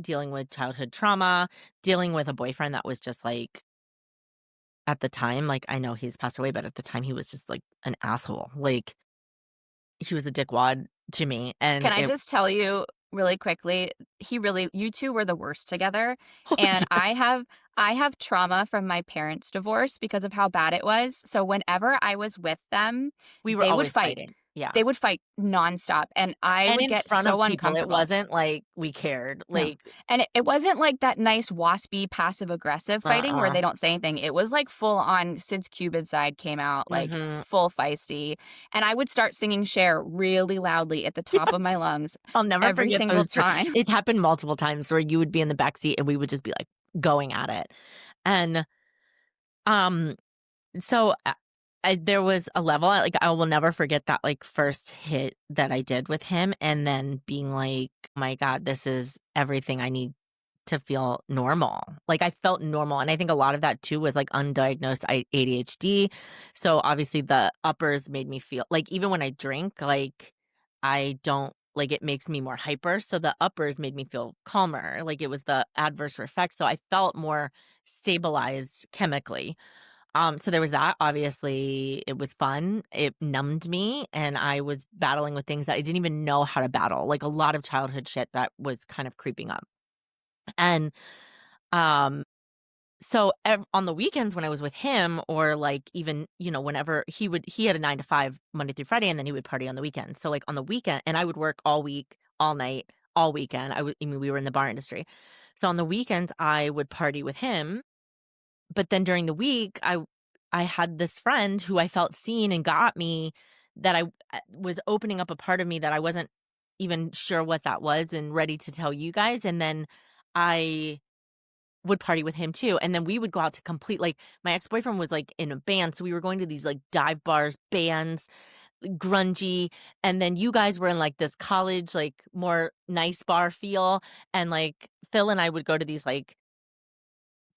dealing with childhood trauma, dealing with a boyfriend that was just like at the time, like I know he's passed away, but at the time he was just like an asshole. Like he was a dickwad to me. And Can I it just tell you really quickly? You two were the worst together. And yeah, I have trauma from my parents' divorce because of how bad it was. So whenever I was with them, we were they would always fight. fighting. Yeah. They would fight nonstop. And I And would in get front of so people, it uncomfortable. wasn't like we cared. No. Like, And it wasn't like that nice waspy passive aggressive fighting where uh-uh. they don't say anything. It was like full on Sid's Cupid side came out, like Mhm. full feisty. And I would start singing Cher really loudly at the top of my Yes. lungs I'll never every forget single those time. it happened multiple times where you would be in the back seat and we would just be, like, going at it. And, um, so, there was a level like, I will never forget that, like, first hit that I did with him and then being like, "My god, this is everything I need to feel normal." Like, I felt normal, and I think a lot of that too was, like, undiagnosed ADHD. So, obviously, the uppers made me feel like, even when I drink, like, I don't like, it makes me more hyper, so the uppers made me feel calmer, like, it was the adverse effects, so I felt more stabilized chemically. So there was that, obviously, it was fun, it numbed me, and I was battling with things that I didn't even know how to battle, like, a lot of childhood shit that was kind of creeping up. And, um, so on the weekends when I was with him or, like, even, whenever he had a 9 to 5 Monday through Friday, and then he would party on the weekends. So, like, on the weekend and I would work all week, all night, all weekend. I mean, we were in the bar industry. So on the weekends, I would party with him, but then during the week, I had this friend who I felt seen and got me that I was opening up a part of me that I wasn't even sure what that was and ready to tell you guys, and then I would party with him too, and then we would go out to complete like, my ex-boyfriend was, like, in a band, so we were going to these, like, dive bars, bands, grungy, and then you guys were in, like, this college, like, more nice bar feel, and, like, Phil and I would go to these, like,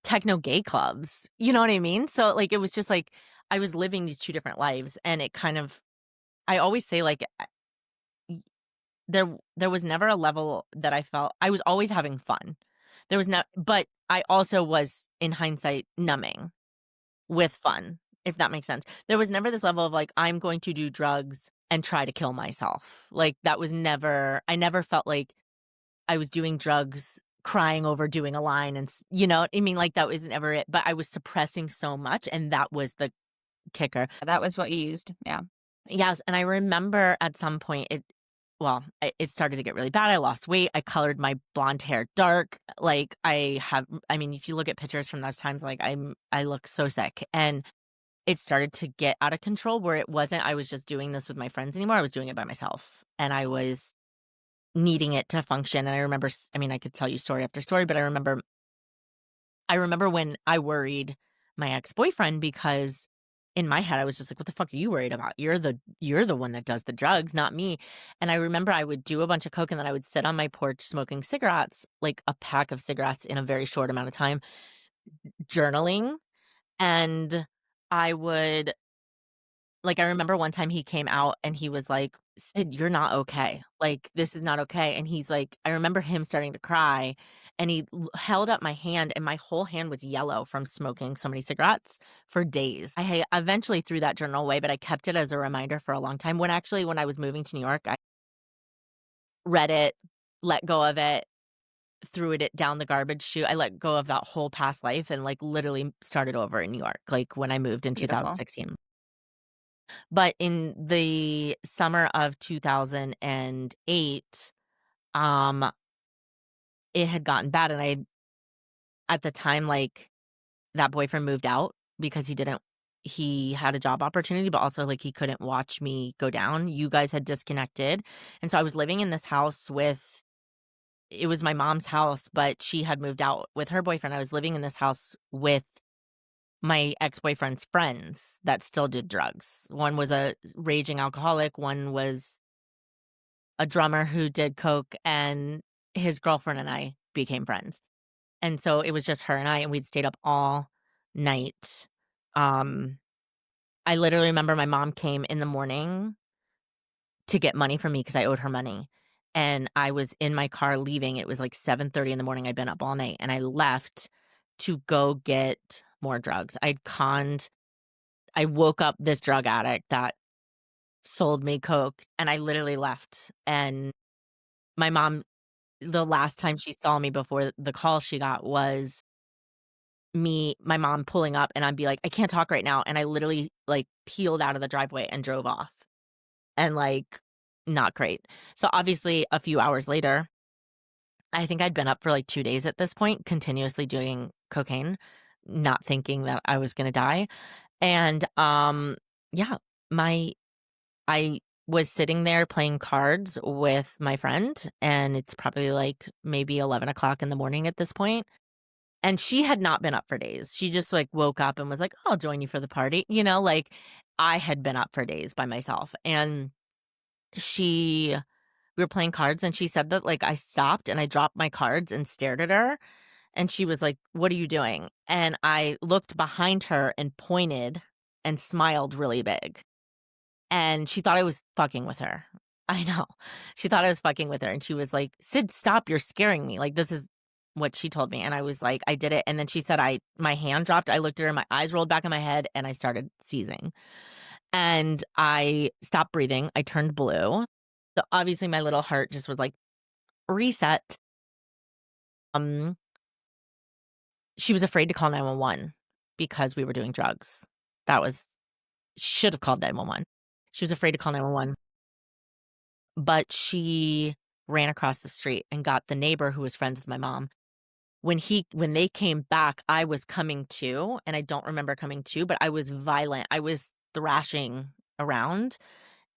techno gay clubs, you know what I mean? So, like, it was just, like, I was living these 2 different lives, and it kind of I always say, like, y there was never a level that I felt I was always having fun. There was no but I also was, in hindsight, numbing with fun, if that makes sense. There was never this level of, like, I'm going to do drugs and try to kill myself. Like, that was never I never felt like I was doing drugs, crying over doing a line and you know what I mean? Like, that was never it, but I was suppressing so much, and that was the kicker. That was what you used. Yeah. Yes, and I remember at some point it started to get really bad. I lost weight. I colored my blonde hair dark. Like I mean, if you look at pictures from those times, like I look so sick. And it started to get out of control where it wasn't I was just doing this with my friends anymore. I was doing it by myself. And I was needing it to function. And I remember I mean, I could tell you story after story, but I remember when I worried my ex-boyfriend because in my head, I was just like, "What the fuck are you worried about? You're the one that does the drugs, not me." And I remember I would do a bunch of coke and then I would sit on my porch smoking cigarettes, like a pack of cigarettes in a very short amount of time, journaling, and I would like, I remember one time he came out and he was like, "Cyd, you're not okay. Like, this is not okay." And he's like, I remember him starting to cry and he held up my hand and my whole hand was yellow from smoking so many cigarettes for days. Eventually threw that journal away, but I kept it as a reminder for a long time. When I was moving to New York, I read it, let go of it, threw it down the garbage chute. I let go of that whole past life and like literally started over in New York, like when I moved in Beautiful. 2016. But in the summer of 2008, um, it had gotten bad, and at the time, like, that boyfriend moved out because he had a job opportunity, but also, like, he couldn't watch me go down. You guys had disconnected, and so I was living in this house with it was my mom's house, but she had moved out with her boyfriend. I was living in this house with my ex-boyfriend's friends that still did drugs. One was a raging alcoholic, one was a drummer who did coke, and his girlfriend and I became friends. And so it was just her and I, and we'd stayed up all night. Um, I literally remember my mom came in the morning to get money from me because I owed her money. And I was in my car leaving. It was like 7:30 in the morning. I'd been up all night and I left to go get more drugs. I woke up this drug addict that sold me coke and I literally left. And my mom the last time she saw me before the call she got was my mom pulling up and I'd be like, "I can't talk right now," and I literally, like, peeled out of the driveway and drove off, and, like, not great. So, obviously, a few hours later, I think I'd been up for, like, 2 days at this point, continuously doing cocaine, not thinking that I was gonna die, and, yeah, my I was sitting there playing cards with my friend, and it's probably, like, maybe 11 o'clock in the morning at this point. And she had not been up for days. She just, like, woke up and was like, "I'll join you for the party," like, I had been up for days by myself, and she we were playing cards, and she said that, like, I stopped and I dropped my cards and stared at her, and she was like, "What are you doing?" And I looked behind her and pointed and smiled really big. And she thought I was fucking with her. I know. She thought I was fucking with her, and she was like, "Cyd, stop, you're scaring me." Like, this is what she told me, and I was like, "I did it," and then she said my hand dropped, I looked at her, my eyes rolled back in my head, and I started seizing, and I stopped breathing, I turned blue. So, obviously, my little heart just was like, "Reset." Um, she was afraid to call 911 because we were doing drugs. That was Should have called 911. She was afraid to call 911. But she ran across the street and got the neighbor who was friends with my mom. When they came back, I was coming to, and I don't remember coming to, but I was violent. I was thrashing around,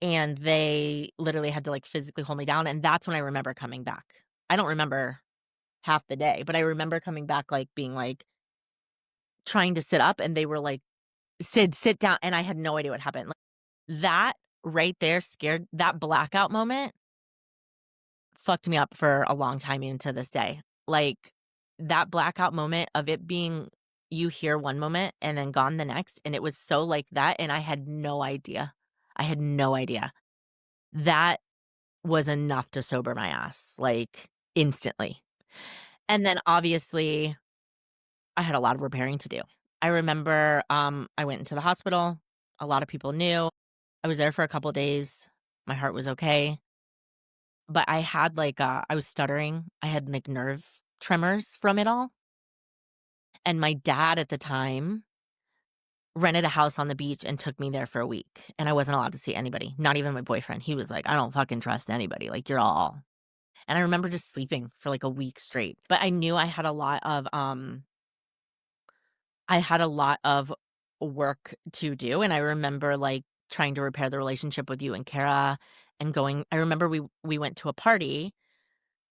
and they literally had to, like, physically hold me down, and that's when I remember coming back. I don't remember half the day, but I remember coming back, like, being, like, trying to sit up, and they were like, "Cyd, sit down," and I had no idea what happened. Like, that right there scared that blackout moment fucked me up for a long time even to this day. Like, that blackout moment of it being you here one moment and then gone the next, and it was so like that, and I had no idea. I had no idea. That was enough to sober my ass, like, instantly. And then, obviously, I had a lot of repairing to do. I remember, I went into the hospital. A lot of people knew. I was there for a couple days. My heart was okay. But I had, like, I was stuttering. I had, like, nerve tremors from it all, and my dad at the time rented a house on the beach and took me there for a week, and I wasn't allowed to see anybody, not even my boyfriend. He was like, "I don't fucking trust anybody, like, you're all." And I remember just sleeping for, like, a week straight, but I knew I had a lot of work to do, and I remember, like, trying to repair the relationship with you and Kara and I remember we went to a party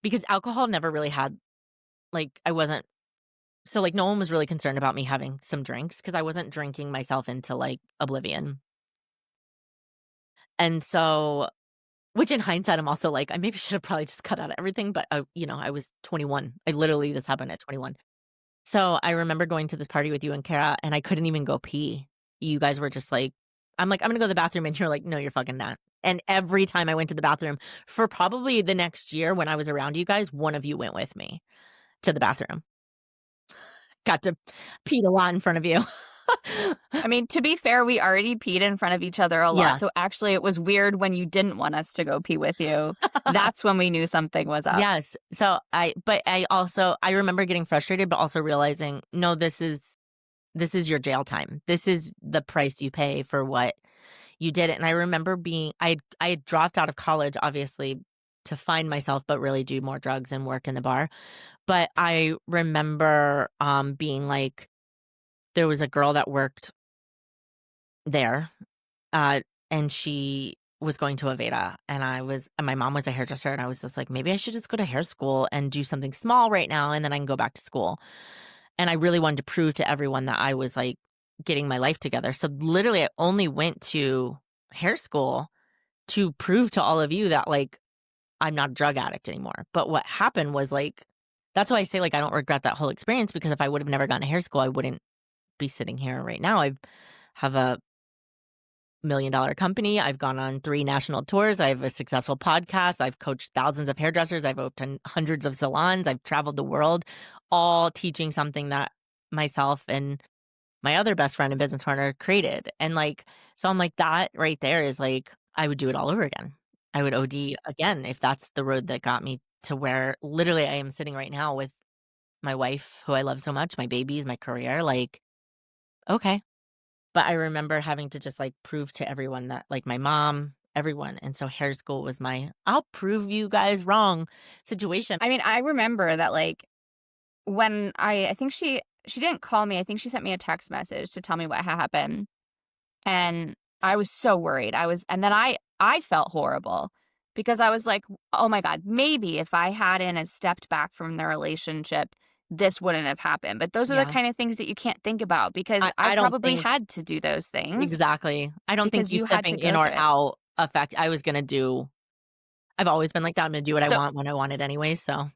because alcohol never really had like, I wasn't So, like, no one was really concerned about me having some drinks because I wasn't drinking myself into, like, oblivion. And so which in hindsight, I'm also like, I maybe should have probably just cut out everything, but, I was 21. I literally this happened at 21. So, I remember going to this party with you and Kara, and I couldn't even go pee. You guys were just like I'm like, "I'm gonna go to the bathroom," and you're like, "No, you're fucking not." And every time I went to the bathroom for probably the next year when I was around you guys, one of you went with me to the bathroom. Got to pee a lot in front of you. I mean, to be fair, we already peed in front of each other a lot. Yeah. So actually, it was weird when you didn't want us to go pee with you. That's when we knew something was up. Yes. So I remember getting frustrated, but also realizing, no, this is your jail time. This is the price you pay for what you did. And I remember I had dropped out of college, obviously, to find myself, but really do more drugs and work in the bar. But I remember being like, there was a girl that worked there, uh, and she was going to Aveda, and my mom was a hairdresser, and I was just like, maybe I should just go to hair school and do something small right now, and then I can go back to school. And I really wanted to prove to everyone that I was like getting my life together. So literally, I only went to hair school to prove to all of you that like I'm not a drug addict anymore. But what happened was like, that's why I say like I don't regret that whole experience because if I would have never gone to hair school, I wouldn't be sitting here right now. I have a $1 million company. I've gone on 3 national tours. I have a successful podcast. I've coached thousands of hairdressers. I've opened hundreds of salons. I've traveled the world, all teaching something that myself and my other best friend and business partner created. And like, so I'm like, that right there is like, I would do it all over again. I would OD again if that's the road that got me to where literally I am sitting right now with my wife, who I love so much, my babies, my career. Like, okay. But I remember having to just, like, prove to everyone that like, my mom, everyone, and so hair school was my, "I'll prove you guys wrong" situation. I mean, I remember that like when I think she didn't call me. I think she sent me a text message to tell me what had happened. And I was so worried. And then I felt horrible because I was like, oh my God, maybe if I hadn't have stepped back from the relationship, this wouldn't have happened. But those are the Yeah. kind of things that you can't think about because I I don't probably think had to do those things exactly. I don't think because you you had to stepping in go or through it. out affect I was gonna do I've always been like that. I'm gonna do what I So want when I want it anyway, so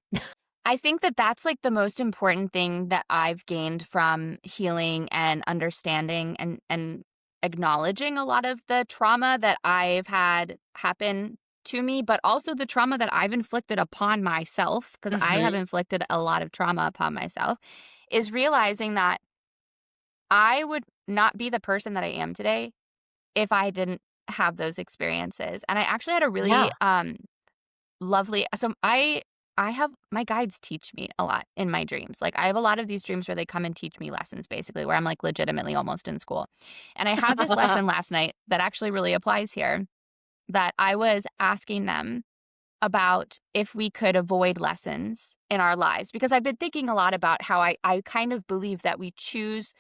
I think that that's like the most important thing that I've gained from healing and understanding and acknowledging a lot of the trauma that I've had happen to me, but also the trauma that I've inflicted upon myself, because I have Mhm. inflicted a lot of trauma upon myself, is realizing that I would not be the person that I am today if I didn't have those experiences. And I actually had a really Yeah. lovely. So I have my guides teach me a lot in my dreams. Like I have a lot of these dreams where they come and teach me lessons basically where I'm like legitimately almost in school. And I had this lesson last night that actually really applies here that I was asking them about if we could avoid lessons in our lives because I've been thinking a lot about how I kind of believe that we choose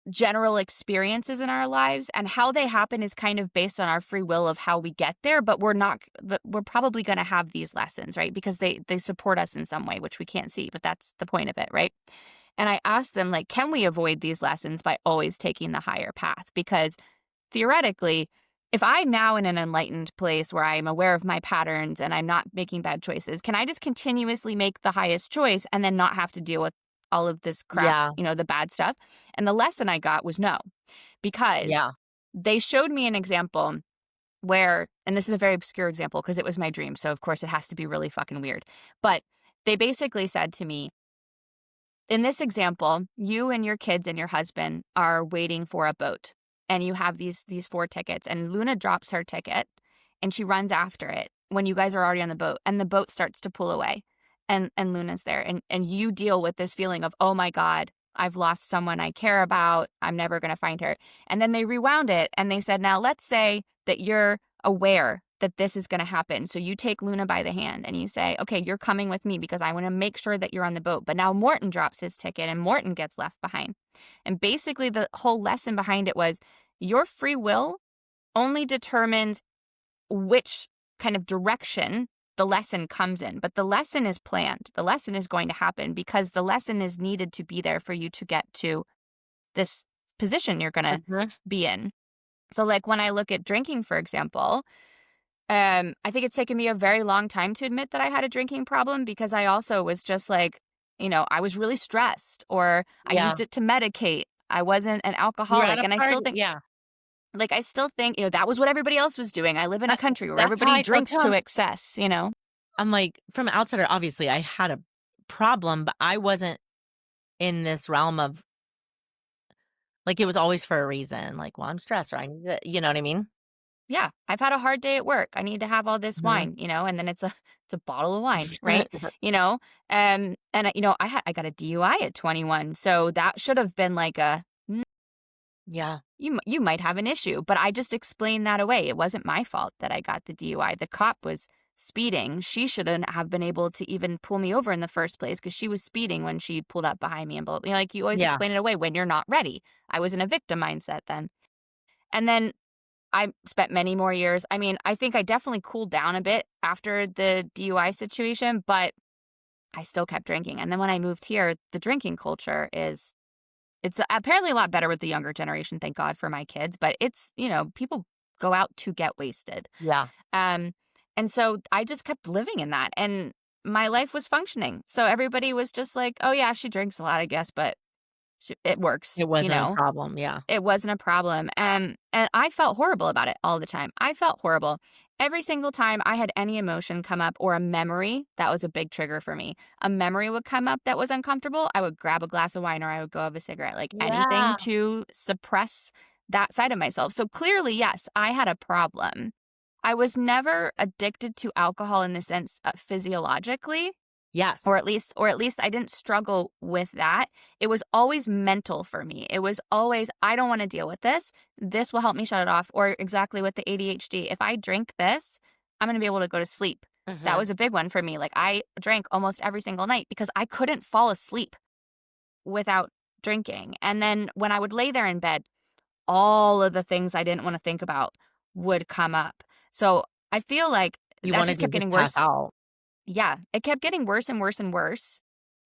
general experiences in our lives and how they happen is kind of based on our free will of how we get there, but we're probably going to have these lessons, right? Because they support us in some way, which we can't see, but that's the point of it, right? And I asked them like, can we avoid these lessons by always taking the higher path? Because theoretically, if I'm now in an enlightened place where I'm aware of my patterns and I'm not making bad choices, can I just continuously make the highest choice and then not have to deal with all of this crap, Yeah. the bad stuff? And the lesson I got was no, because Yeah. they showed me an example where, and this is a very obscure example because it was my dream. So, of course, it has to be really fucking weird. But they basically said to me, in this example, you and your kids and your husband are waiting for a boat and you have these 4 tickets and Luna drops her ticket and she runs after it when you guys are already on the boat and the boat starts to pull away and Luna's there and you deal with this feeling of, oh my God, I've lost someone I care about. I'm never going to find her. And then they rewound it and they said, now let's say that you're aware that this is going to happen. So you take Luna by the hand and you say, okay, you're coming with me because I want to make sure that you're on the boat. But now Morton drops his ticket and Morton gets left behind. And basically the whole lesson behind it was your free will only determines which kind of direction the lesson comes in. But the lesson is planned. The lesson is going to happen because the lesson is needed to be there for you to get to this position you're going to Mhm. be in. So like when I look at drinking, for example, I think it's taken me a very long time to admit that I had a drinking problem because I also was just like, I was really stressed or I Yeah. used it to medicate. I wasn't an You were at alcoholic. a And I still party. think, Yeah. that was what everybody else was doing. I live in a country where That's how everybody I felt drinks to too. excess. I'm like, from an outsider, obviously, I had a problem, but I wasn't in this realm of like, it was always for a reason. Like, well, I'm stressed or I need to, you know what I mean? Yeah, I've had a hard day at work. I need to have all this Mhm. wine, and then it's a bottle of wine, right? You know, I got a DUI at 21, so that should have been like a Yeah. you might have an issue, but I just explained that away. It wasn't my fault that I got the DUI. The cop was speeding. She shouldn't have been able to even pull me over in the first place because she was speeding when she pulled up behind me and blah, blah. Like you always Yeah. explain it away when you're not ready. I was in a victim mindset then. And then I spent many more years. I mean, I think I definitely cooled down a bit after the DUI situation, but I still kept drinking. And then when I moved here, the drinking culture it's apparently a lot better with the younger generation, thank God for my kids, but people go out to get wasted. Yeah. Um, and so I just kept living in that and my life was functioning. So everybody was just like, "Oh yeah, she drinks a lot, I guess, but it works," It wasn't a problem. Yeah. It wasn't a problem, and I felt horrible about it all the time. I felt horrible. Every single time I had any emotion come up or a memory, that was a big trigger for me. A memory would come up that was uncomfortable, I would grab a glass of wine or I would go have a cigarette, like anything Yeah. to suppress that side of myself. So clearly, yes, I had a problem. I was never addicted to alcohol in the sense, physiologically, or Yes. at least I didn't struggle with that. It was always mental for me. It was always, I don't want to deal with this. This will help me shut it off. Or exactly with the ADHD. If I drink this, I'm going to be able to go to sleep. That Mhm. was a big one for me. Like I drank almost every single night because I couldn't fall asleep without drinking. And then when I would lay there in bed, all of the things I didn't want to think about would come up. So I feel like You that wanted just to kept just getting pass worse. out. Yeah, it kept getting worse and worse and worse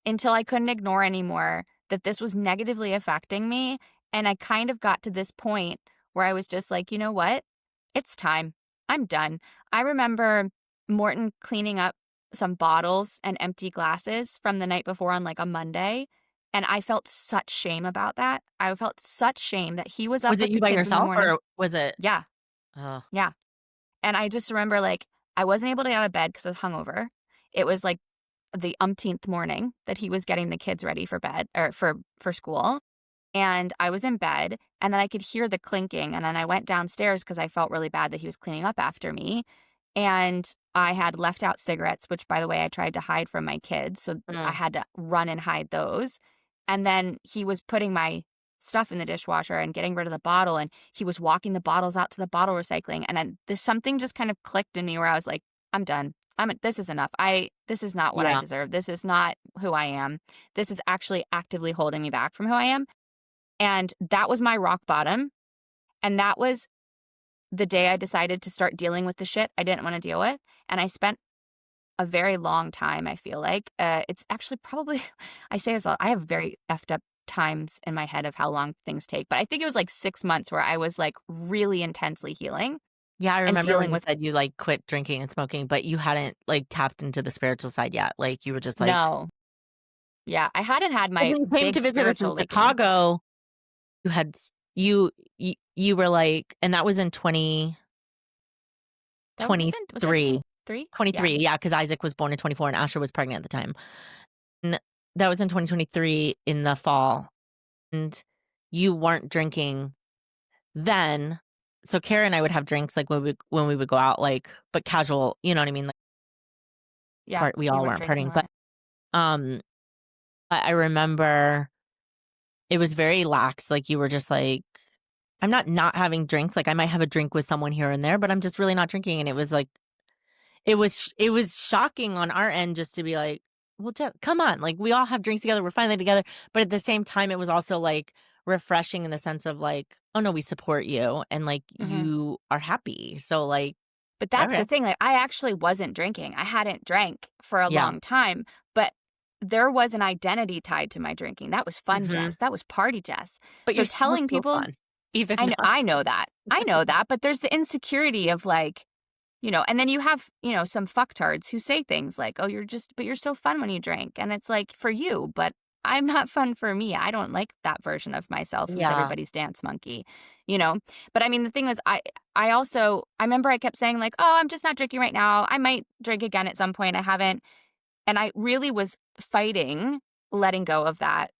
until I couldn't ignore anymore that this was negatively affecting me. And I kind of got to this point where I was just like, you know what? It's time. I'm done. I remember Morton cleaning up some bottles and empty glasses from the night before on like a Monday. And I felt such shame about that. I felt such shame that he was up Was it with you the by kids in the yourself morning. or was it Yeah, oh, yeah. And I just remember like I wasn't able to get out of bed because I was hungover. It was like the umpteenth morning that he was getting the kids ready for bed or for school. And I was in bed and then I could hear the clinking. And then I went downstairs because I felt really bad that he was cleaning up after me. And I had left out cigarettes, which by the way, I tried to hide from my kids. So I mm, had to run and hide those. And then he was putting my stuff in the dishwasher and getting rid of the bottle. And he was walking the bottles out to the bottle recycling. And then there's something just kind of clicked in me where I was like, I'm done. This is enough. This is not what I yeah. deserve. This is not who I am. This is actually actively holding me back from who I am. And that was my rock bottom. And that was the day I decided to start dealing with the shit I didn't want to deal with. And I spent a very long time, I feel like. It's actually probably, I say this a lot, I have very effed up times in my head of how long things take. But I think it was like 6 months where I was like really intensely healing Yeah, I and remember when dealing you with said you, like, quit drinking and smoking, but you hadn't, like, tapped into the spiritual side yet. Like, you were just like no. Yeah. I hadn't had 'cause my when you came big to visit us in spiritual awakening. Chicago, you had s you were like and that was in Was that 2023. 23? Yeah. 23, yeah, because Isaac was born in 24 and Asher was pregnant at the time. And that was in 2023 in the fall, and you weren't drinking then. So Kara and I would have drinks, like, when we would go out, like, but casual, you know what I mean? Like, Yeah. we You all weren't weren't drinking partying, a but, lot. um, I remember it was very lax, like, you were just like, "I'm not having drinks, like, I might have a drink with someone here and there, but I'm just really not drinking," and it was like it was shocking on our end just to be like, "Well, Jeff, come on, like, we all have drinks together, we're finally together," but at the same time, it was also, like, refreshing in the sense of, like, "Oh, no, we support you, and, like, Hmm. you are happy." So, like But that's the Okay. thing, like, I actually wasn't drinking. I hadn't drank for a Yeah. long time, but there was an identity tied to my drinking. That was fun Mhm. Jess. That was party Jess. But So you're still telling so people fun, even I though know that. I know that, but there's the insecurity of, like, and then you have, some fucktards who say things like, "Oh, but you're so fun when you drink." And it's like, for you, but I'm not fun for me. I don't like that version of myself who's Yeah. everybody's dance monkey, you know? But I mean, the thing was, I remember I kept saying, like, "Oh, I'm just not drinking right now. I might drink again at some point. I haven't." And I really was fighting letting go of that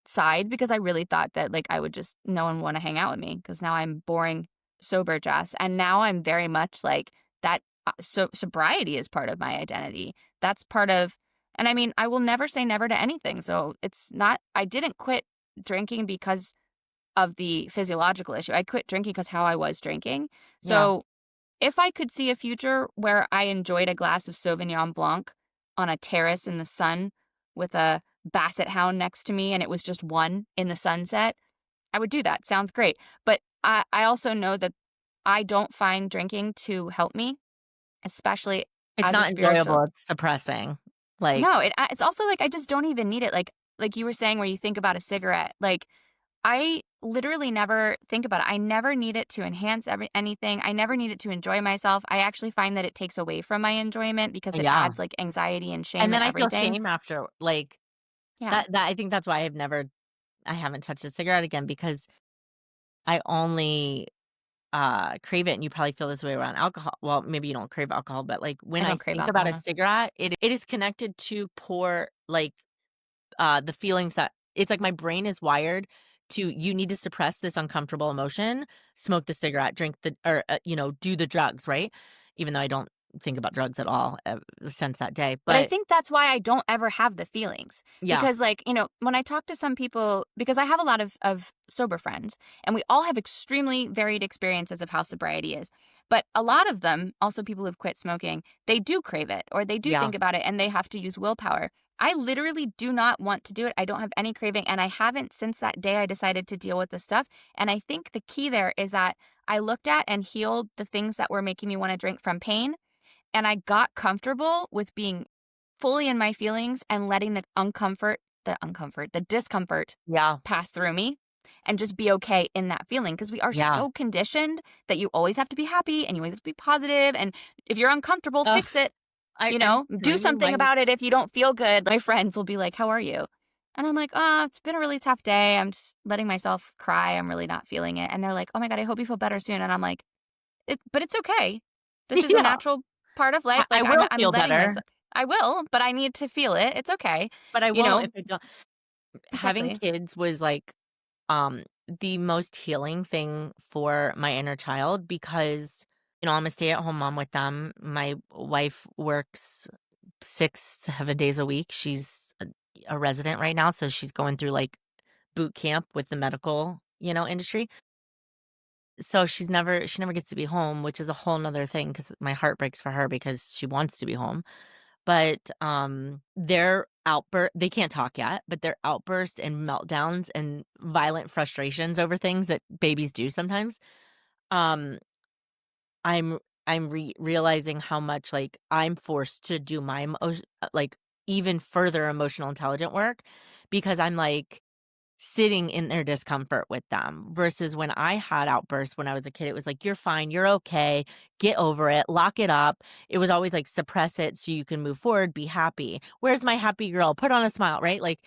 side because I really thought that, like, I would just no one wanna hang out with me because now I'm boring sober Jess, and now I'm very much like that, sobriety is part of my identity. That's part of, and I mean, I will never say never to anything, so it's not, I didn't quit drinking because of the physiological issue. I quit drinking because how I was drinking. Yeah. So if I could see a future where I enjoyed a glass of Sauvignon Blanc on a terrace in the sun with a basset hound next to me and it was just one in the sunset, I would do that. Sounds great. But I also know that I don't find drinking to help me, especially It's as a not spiritual. enjoyable, it's suppressing. Like, No, it's also like I just don't even need it. Like you were saying, where you think about a cigarette. Like I literally never think about it. I never need it to enhance anything. I never need it to enjoy myself. I actually find that it takes away from my enjoyment because it yeah. adds like anxiety and And shame then and I feel everything. shame after, like, Yeah, that I think that's why I haven't touched a cigarette again because I only, crave it, and you probably feel this way around alcohol. Well, maybe you don't crave alcohol, but, like, when I I don't crave think about alcohol a though. cigarette, it is connected to poor, like, the feelings that it's like my brain is wired to, "You need to suppress this uncomfortable emotion, smoke the cigarette, drink the or, do the drugs," right? Even though I don't think about drugs at all, since that day, But I but think that's why I don't ever have the feelings. yeah, Because, like, when I talk to some people, because I have a lot of sober friends, and we all have extremely varied experiences of how sobriety is. But a lot of them, also people who've quit smoking, they do crave it or they do yeah, think about it and they have to use willpower. I literally do not want to do it. I don't have any craving. And I haven't since that day I decided to deal with the stuff. And I think the key there is that I looked at and healed the things that were making me want to drink from pain. And I got comfortable with being fully in my feelings and letting the discomfort yeah, pass through me and just be okay in that feeling. Because we are yeah. so conditioned that you always have to be happy and you always have to be positive. And if you're uncomfortable, Ugh, fix it, I'm do telling you, something about it if you don't feel good. My friends will be like, "How are you?" And I'm like, "Oh, it's been a really tough day. I'm just letting myself cry. I'm really not feeling it." And they're like, "Oh my God, I hope you feel better soon." And I'm like, but it's okay. This is a yeah, natural part of life. I Like I'm will I'm feel letting this. better, I will, but I need to feel it. It's okay. but I You won't if know, I don't. Having exactly. kids was, like, the most healing thing for my inner child because, I'm a stay-at-home mom with them. My wife works 6, 7 days a week. She's a resident right now, so she's going through, like, boot camp with the medical, industry. So she never gets to be home, which is a whole 'nother thing because my heart breaks for her because she wants to be home. But, their outburst they can't talk yet, but their outburst and meltdowns and violent frustrations over things that babies do sometimes, um, I'm realizing how much, like, I'm forced to do my like, even further emotional intelligent work because I'm, like, sitting in their discomfort with them versus when I had outbursts when I was a kid, it was like, "You're fine, you're okay, get over it, lock it up." It was always like, suppress it so you can move forward, be happy. "Where's my happy girl? Put on a smile," right? Like,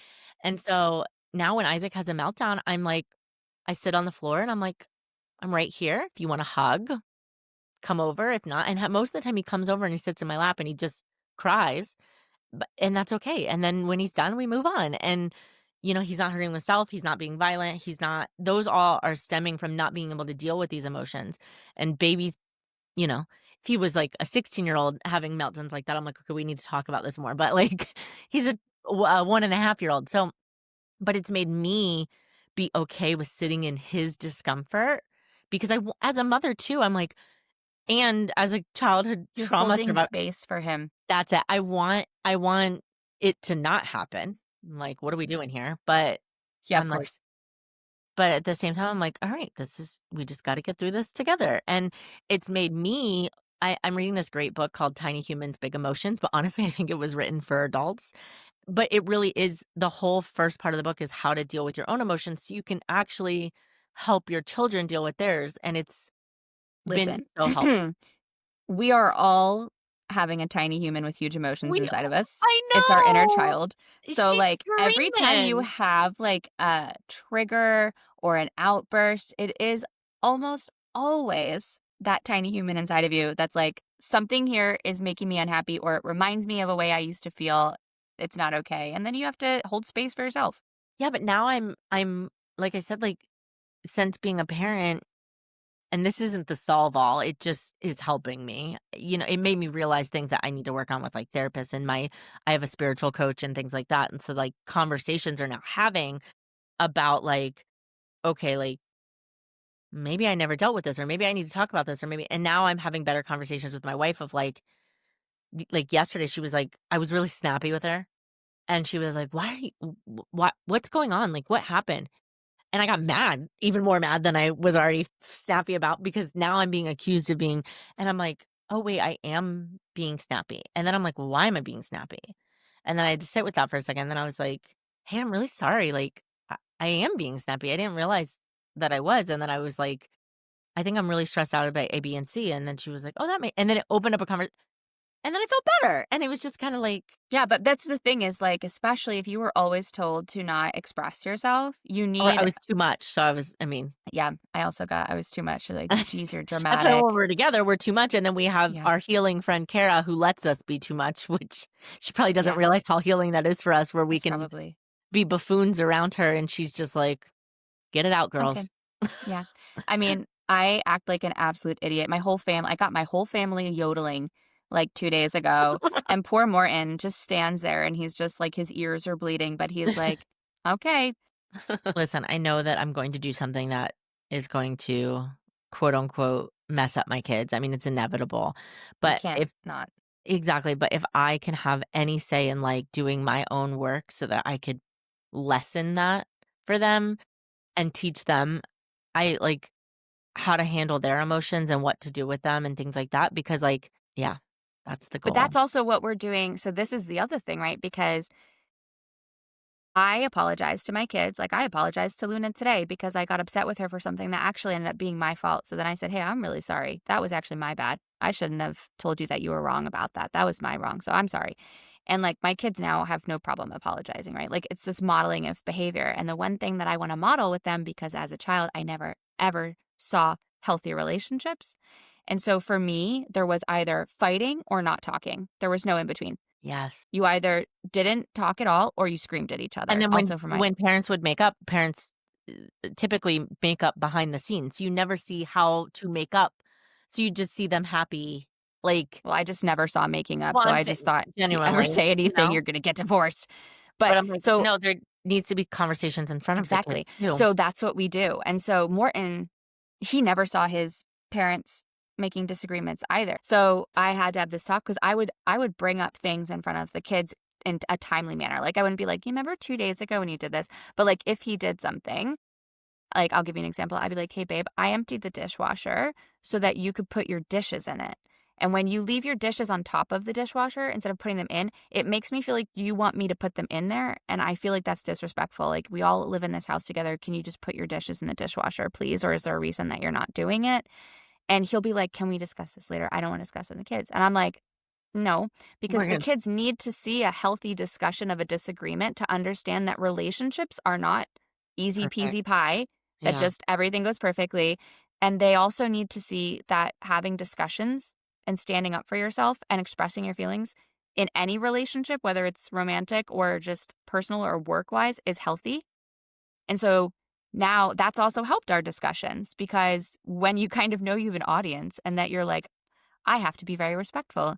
and so now when Isaac has a meltdown, I'm like, I sit on the floor and I'm like, "I'm right here. If you want a hug, come over. If not," and most of the time he comes over and he sits in my lap and he just cries. And that's okay, and then when he's done, we move on, and, he's not hurting himself, he's not being violent, he's not those all are stemming from not being able to deal with these emotions, and babies, you know, if he was, like, a 16-year-old having meltdowns like that, I'm like, "Okay, we need to talk about this more," but, like, he's a one-and-a-half-year-old, so but it's made me be okay with sitting in his discomfort because as a mother too, I'm like and as a childhood You're trauma holding survivor. space for him. That's it. I want it to not happen. Like, what are we doing here? But Yeah, of I'm like course. but at the same time, I'm like, "All right, this is we just gotta get through this together." And it's made me I'm reading this great book called Tiny Humans, Big Emotions, but honestly, I think it was written for adults. But it really is the whole first part of the book is how to deal with your own emotions so you can actually help your children deal with theirs. And it's been Listen, so helpful. we are all having a tiny human with huge emotions We inside of us. I It's our inner know. child. So, She's like, every time you screaming. have, like, a trigger or an outburst, it is almost always that tiny human inside of you that's like, something here is making me unhappy, or it reminds me of a way I used to feel. It's not okay. And then you have to hold space for yourself. Yeah, but now I'm like I said, like since being a parent, and this isn't the solve all, it just is helping me. It made me realize things that I need to work on with like therapists and I have a spiritual coach and things like that. And so like conversations are now having about like, okay, like maybe I never dealt with this, or maybe I need to talk about this, or maybe, and now I'm having better conversations with my wife of like, like yesterday, she was like, I was really snappy with her. And she was like, why are you, what's going on? Like, what happened? And I got mad, even more mad than I was already snappy about because now I'm being accused of being, and I'm like, oh, wait, I am being snappy. And then I'm like, well, why am I being snappy? And then I had to sit with that for a second. Then I was like, hey, I'm really sorry. Like, I am being snappy. I didn't realize that I was. And then I was like, I think I'm really stressed out about A, B, and C. And then she was like, oh, and then it opened up a conversation. And then I felt better. And it was just kind of like, Yeah, but that's the thing is, like, especially if you were always told to not express yourself, you or I need. was too much. So I mean, Yeah, I was too much. Like, geez, you're that's why when dramatic. we're together, we're too much, and then we have Yeah, our healing friend Kara who lets us be too much, which she probably doesn't yeah, realize how healing that is for us, where we that's can probably be buffoons around her, and she's just like, "Get it out, okay. girls." Yeah. I mean, I act like an absolute idiot. I got my whole family yodeling like 2 days ago, and poor Morton just stands there and he's just like his ears are bleeding, but he's like, "Okay." Listen, I know that I'm going to do something that is going to quote unquote mess up my kids. I mean, it's inevitable, You but can't if not. exactly, but if I can have any say in like doing my own work so that I could lessen that for them and teach them, I like how to handle their emotions and what to do with them and things like that because, like, yeah, that's the But goal. that's also what we're doing. So this is the other thing, right? Because I apologized to my kids. Like, I apologized to Luna today because I got upset with her for something that actually ended up being my fault. So then I said, "Hey, I'm really sorry. That was actually my bad. I shouldn't have told you that you were wrong about that. That was my wrong. So I'm sorry." And like, my kids now have no problem apologizing, right? Like, it's this modeling of behavior. And the one thing that I want to model with them, because as a child, I never, ever saw healthy relationships. And so for me, there was either fighting or not talking. There was no in between. Yes. You either didn't talk at all or you screamed at each And other. then Also for my. when parents would make up, parents typically make up behind the scenes. You never see how to make up. So you just see them happy. Like, Well, I just never saw making up, well, so I'm I saying just thought, if you ever genuinely, say anything, you're gonna get divorced. but But I'm like, so no, there needs to be conversations in front of the kids exactly. too. So that's what we do. And so Morton, he never saw his parents making disagreements either. So I had to have this talk because I would bring up things in front of the kids in a timely manner. Like, I wouldn't be like, "You remember 2 days ago when you did this?" But like, if he did something, like, I'll give you an example. I'd be like, "Hey, babe, I emptied the dishwasher so that you could put your dishes in it. And when you leave your dishes on top of the dishwasher instead of putting them in, it makes me feel like you want me to put them in there. And I feel like that's disrespectful. Like, we all live in this house together. Can you just put your dishes in the dishwasher, please? Or is there a reason that you're not doing it?" And he'll be like, "Can we discuss this later? I don't want to discuss it with the kids." And I'm like, no, We're because the gonna kids need to see a healthy discussion of a disagreement to understand that relationships are not easy perfect. peasy pie, that Yeah. just everything goes perfectly. And they also need to see that having discussions and standing up for yourself and expressing your feelings in any relationship, whether it's romantic or just personal or work wise, is healthy. And so now that's also helped our discussions because when you kind of know you have an audience and that you're like, I have to be very respectful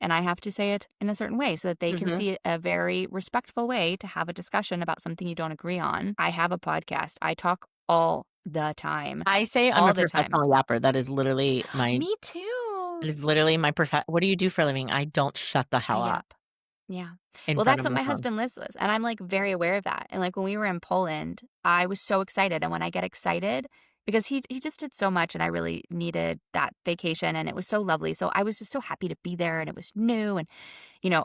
and I have to say it in a certain way so that they can Mhm. see a very respectful way to have a discussion about something you don't agree on. I have a podcast. I talk all the time. I say I'm a All the time. professional yapper. That is literally my Me too. it is literally my what do you do for a living? I don't shut the I hell up yap. Yeah. in Well, front that's of what the my phone. husband lives with. And I'm like very aware of that. And like when we were in Poland, I was so excited. And when I get excited, because he just did so much and I really needed that vacation and it was so lovely. So I was just so happy to be there and it was new and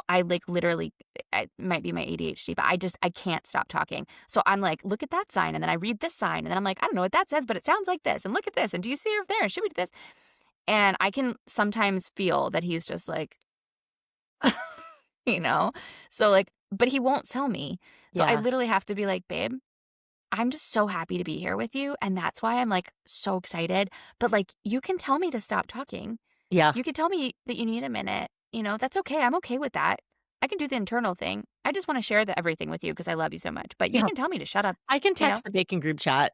I like literally it might be my ADHD, but I can't stop talking. So I'm like, look at that sign and then I read this sign and then I'm like, I don't know what that says, but it sounds like this and look at this and do you see it over there? Should we do this? And I can sometimes feel that he's just like, you know? So like, but he won't tell me. So I Yeah. literally have to be like, babe, I'm just so happy to be here with you. And that's why I'm like so excited. But like, you can tell me to stop talking. Yeah. You can tell me that you need a minute. That's okay. I'm okay with that. I can do the internal thing. I just want to share everything with you because I love you so much. But you Yeah. can tell me to shut up. I can you know? text the bacon group chat.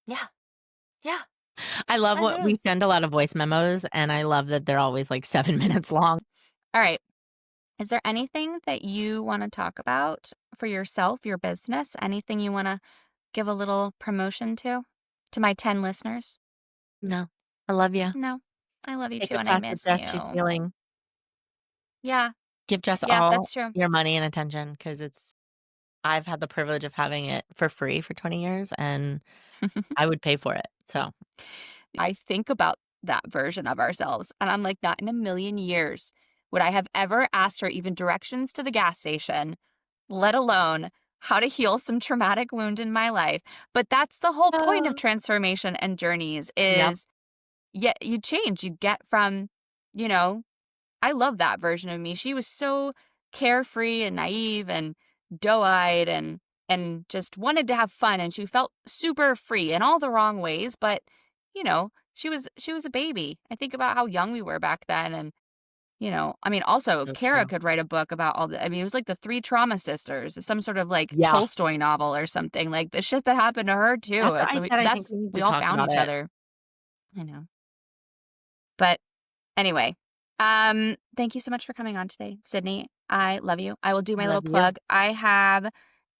Yeah. Yeah. I love I what know. we send a lot of voice memos, and I love that they're always like 7 minutes long. All right. Is there anything that you want to talk about for yourself, your business? Anything you want to give a little promotion to my 10 listeners? No, I love you. No. I love you Take too, a and I class with miss Jess. you. She's healing. Yeah. Give Jess Yeah, all that's true. your money and attention because I've had the privilege of having it for free for 20 years, and I would pay for it. So I think about that version of ourselves, and I'm like, not in a million years would I have ever asked her even directions to the gas station, let alone how to heal some traumatic wound in my life. But that's the whole point of Oh. transformation and journeys Yep. is, yeah, you change. You get from, you know, I love that version of me. She was so carefree and naive and doe-eyed and just wanted to have fun and she felt super free in all the wrong ways, but she was a baby. I think about how young we were back then and I mean also So Kara true. could write a book about it was like the three trauma sisters, some sort of like Yeah. Tolstoy novel or something, like the shit that happened to her too. That's what I So said. I think we need we to all talk found about each it. other. I know. But anyway, thank you so much for coming on today, Sydney. I love you. I will do my I little love you. plug. I have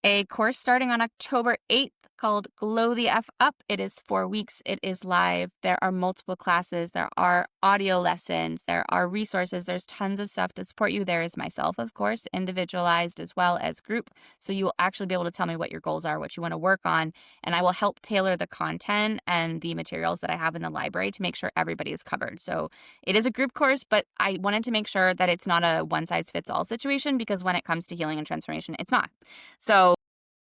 a course starting on October 8th called Glow the F Up. It is 4 weeks. It is live. There are multiple classes. There are audio lessons. There are resources. There's tons of stuff to support you. There is myself, of course, individualized as well as group. So you will actually be able to tell me what your goals are, what you want to work on, and I will help tailor the content and the materials that I have in the library to make sure everybody is covered. So it is a group course, but I wanted to make sure that it's not a one-size-fits-all situation because when it comes to healing and transformation, it's not. So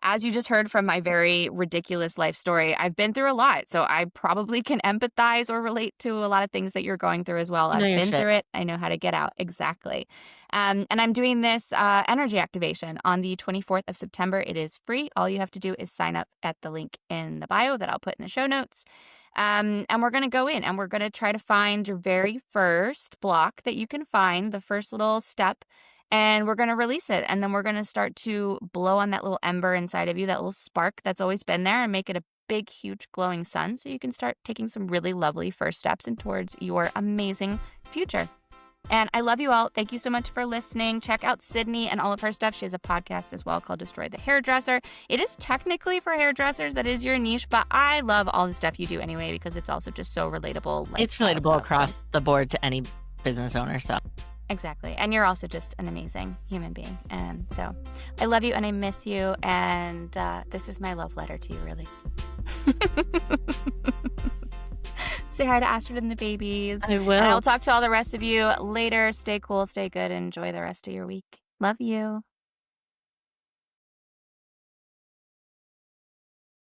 as you just heard from my very ridiculous life story, I've been through a lot. So I probably can empathize or relate to a lot of things that you're going through as well. You know I've your been shit. through it. I know how to get out. Exactly. And I'm doing this energy activation on the 24th of September. It is free. All you have to do is sign up at the link in the bio that I'll put in the show notes. And we're going to go in and we're going to try to find your very first block that you can find, the first little step. And we're going to release it. And then we're going to start to blow on that little ember inside of you, that little spark that's always been there, and make it a big, huge glowing sun. So you can start taking some really lovely first steps in towards your amazing future. And I love you all. Thank you so much for listening. Check out Sydney and all of her stuff. She has a podcast as well called Destroy the Hairdresser. It is technically for hairdressers. That is your niche. But I love all the stuff you do anyway because it's also just so relatable. It's relatable across the board to any business owner. So exactly. And you're also just an amazing human being. And so I love you and I miss you. And this is my love letter to you, really. Say hi to Astrid and the babies. I will. And I'll talk to all the rest of you later. Stay cool, stay good, and enjoy the rest of your week. Love you.